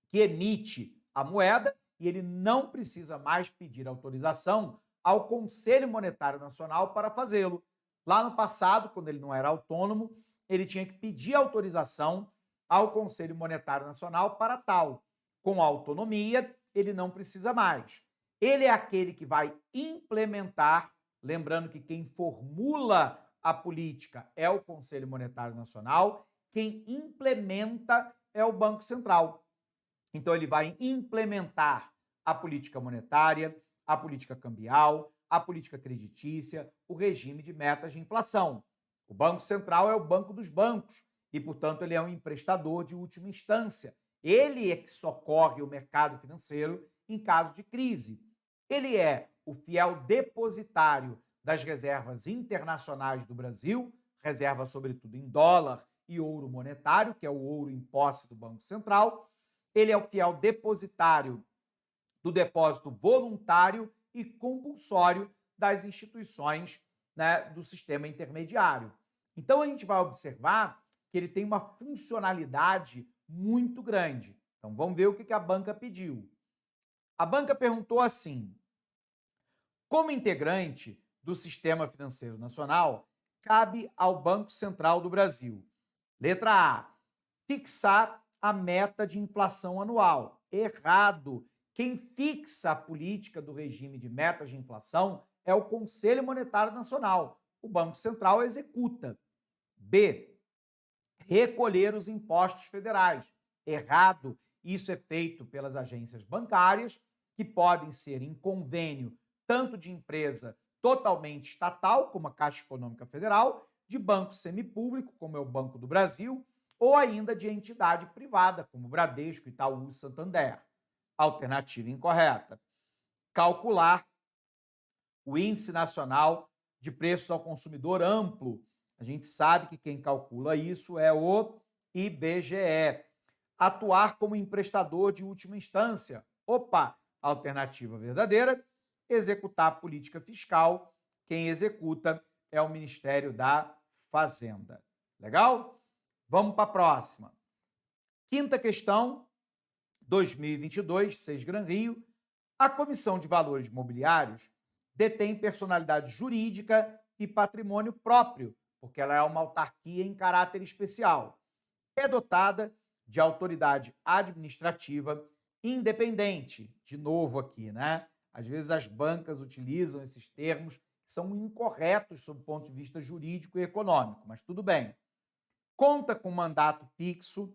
que emite a moeda e ele não precisa mais pedir autorização ao Conselho Monetário Nacional para fazê-lo. Lá no passado, quando ele não era autônomo, ele tinha que pedir autorização ao Conselho Monetário Nacional para tal. Com autonomia, ele não precisa mais. Ele é aquele que vai implementar, lembrando que quem formula a política é o Conselho Monetário Nacional, quem implementa é o Banco Central. Então, ele vai implementar a política monetária, a política cambial, a política creditícia, o regime de metas de inflação. O Banco Central é o banco dos bancos e, portanto, ele é um emprestador de última instância. Ele é que socorre o mercado financeiro em caso de crise. Ele é o fiel depositário das reservas internacionais do Brasil, reserva sobretudo em dólar e ouro monetário, que é o ouro em posse do Banco Central. Ele é o fiel depositário do depósito voluntário e compulsório das instituições, né, do sistema intermediário. Então, a gente vai observar que ele tem uma funcionalidade muito grande. Então, vamos ver o que a banca pediu. A banca perguntou assim: como integrante do Sistema Financeiro Nacional, cabe ao Banco Central do Brasil, letra A, fixar a meta de inflação anual. Errado. Quem fixa a política do regime de metas de inflação é o Conselho Monetário Nacional. O Banco Central executa. B, recolher os impostos federais. Errado. Isso é feito pelas agências bancárias, que podem ser em convênio tanto de empresa totalmente estatal, como a Caixa Econômica Federal, de banco semipúblico, como é o Banco do Brasil, ou ainda de entidade privada, como Bradesco, Itaú e Santander. Alternativa incorreta. Calcular o Índice Nacional de Preços ao Consumidor Amplo. A gente sabe que quem calcula isso é o IBGE. Atuar como emprestador de última instância. Opa! Alternativa verdadeira. Executar a política fiscal. Quem executa é o Ministério da Fazenda. Legal? Vamos para a próxima. Quinta questão, 2022, 6 Gran Rio. A Comissão de Valores Imobiliários detém personalidade jurídica e patrimônio próprio, porque ela é uma autarquia em caráter especial. É dotada de autoridade administrativa independente. De novo aqui, né? Às vezes as bancas utilizam esses termos que são incorretos sob o ponto de vista jurídico e econômico, mas tudo bem. Conta com mandato fixo,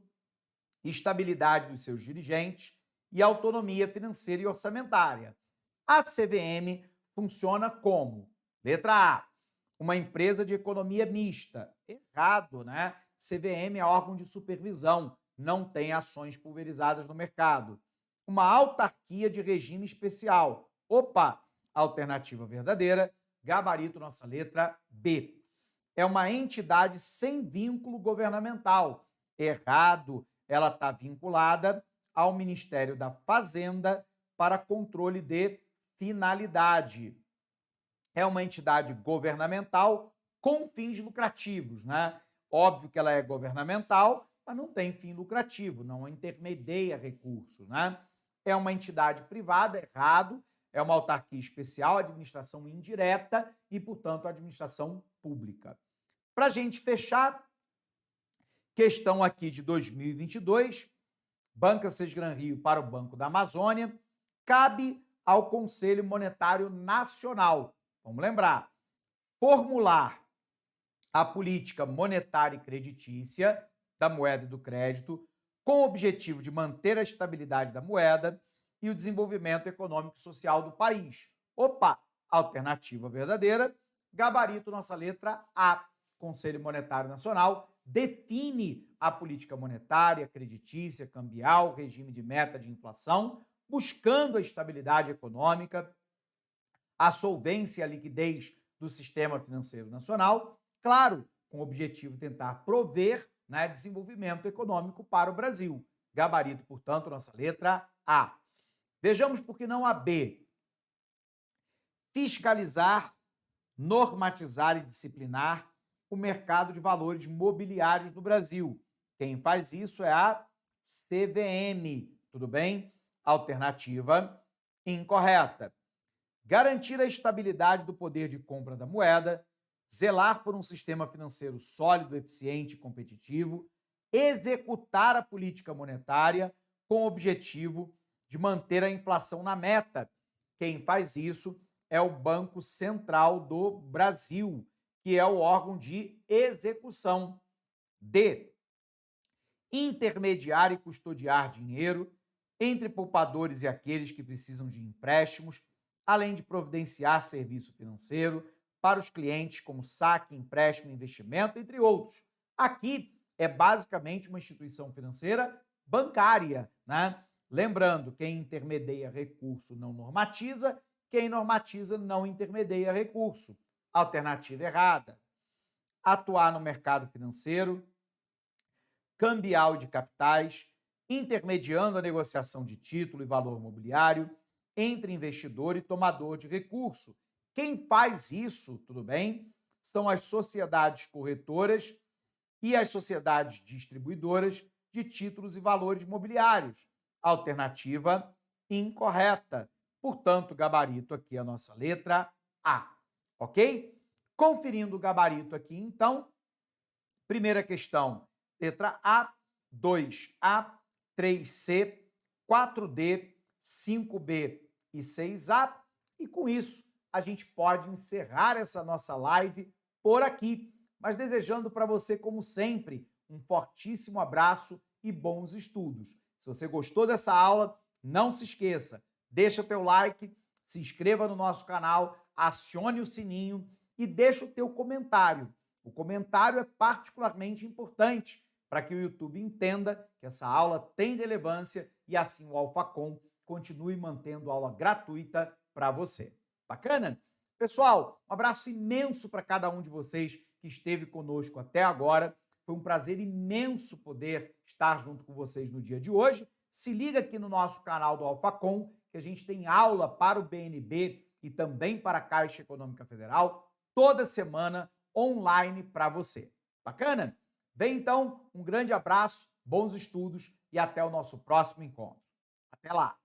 estabilidade dos seus dirigentes e autonomia financeira e orçamentária. A CVM funciona como, letra A, uma empresa de economia mista. Errado, né? CVM é órgão de supervisão, não tem ações pulverizadas no mercado. Uma autarquia de regime especial. Opa! Alternativa verdadeira, gabarito nossa letra B. É uma entidade sem vínculo governamental. Errado. Ela está vinculada ao Ministério da Fazenda para controle de finalidade. É uma entidade governamental com fins lucrativos, né? Óbvio que ela é governamental, mas não tem fim lucrativo, não intermedia recursos, né? É uma entidade privada, errado, é uma autarquia especial, administração indireta e, portanto, administração pública. Para a gente fechar, questão aqui de 2022, Banca Sesgran Rio para o Banco da Amazônia, cabe ao Conselho Monetário Nacional, vamos lembrar, formular a política monetária e creditícia da moeda e do crédito, com o objetivo de manter a estabilidade da moeda e o desenvolvimento econômico e social do país. Opa, alternativa verdadeira, gabarito nossa letra A. Conselho Monetário Nacional define a política monetária, creditícia, cambial, regime de meta de inflação, buscando a estabilidade econômica, a solvência e a liquidez do sistema financeiro nacional, claro, com o objetivo de tentar prover, né, desenvolvimento econômico para o Brasil. Gabarito, portanto, nossa letra A. Vejamos por que não a B. Fiscalizar, normatizar e disciplinar o mercado de valores mobiliários no Brasil. Quem faz isso é a CVM, tudo bem? Alternativa incorreta. Garantir a estabilidade do poder de compra da moeda, zelar por um sistema financeiro sólido, eficiente e competitivo, executar a política monetária com o objetivo de manter a inflação na meta. Quem faz isso é o Banco Central do Brasil, que é o órgão de execução. D. Intermediar e custodiar dinheiro entre poupadores e aqueles que precisam de empréstimos, além de providenciar serviço financeiro para os clientes como saque, empréstimo, investimento, entre outros. Aqui é basicamente uma instituição financeira bancária, né? Lembrando, quem intermedia recurso não normatiza, quem normatiza não intermedia recurso. Alternativa errada. Atuar no mercado financeiro, cambial de capitais, intermediando a negociação de título e valor mobiliário entre investidor e tomador de recurso. Quem faz isso, tudo bem, são as sociedades corretoras e as sociedades distribuidoras de títulos e valores mobiliários. Alternativa incorreta. Portanto, gabarito aqui é a nossa letra A. Ok? Conferindo o gabarito aqui, então, primeira questão, letra A, 2A, 3C, 4D, 5B e 6A. E com isso, a gente pode encerrar essa nossa live por aqui, mas desejando para você, como sempre, um fortíssimo abraço e bons estudos. Se você gostou dessa aula, não se esqueça, deixa o teu like, se inscreva no nosso canal, acione o sininho e deixa o teu comentário. O comentário é particularmente importante para que o YouTube entenda que essa aula tem relevância e assim o Alfacom continue mantendo aula gratuita para você. Bacana? Pessoal, um abraço imenso para cada um de vocês que esteve conosco até agora. Foi um prazer imenso poder estar junto com vocês no dia de hoje. Se liga aqui no nosso canal do Alfacom, que a gente tem aula para o BNB e também para a Caixa Econômica Federal toda semana online para você. Bacana? Vem então, um grande abraço, bons estudos e até o nosso próximo encontro. Até lá!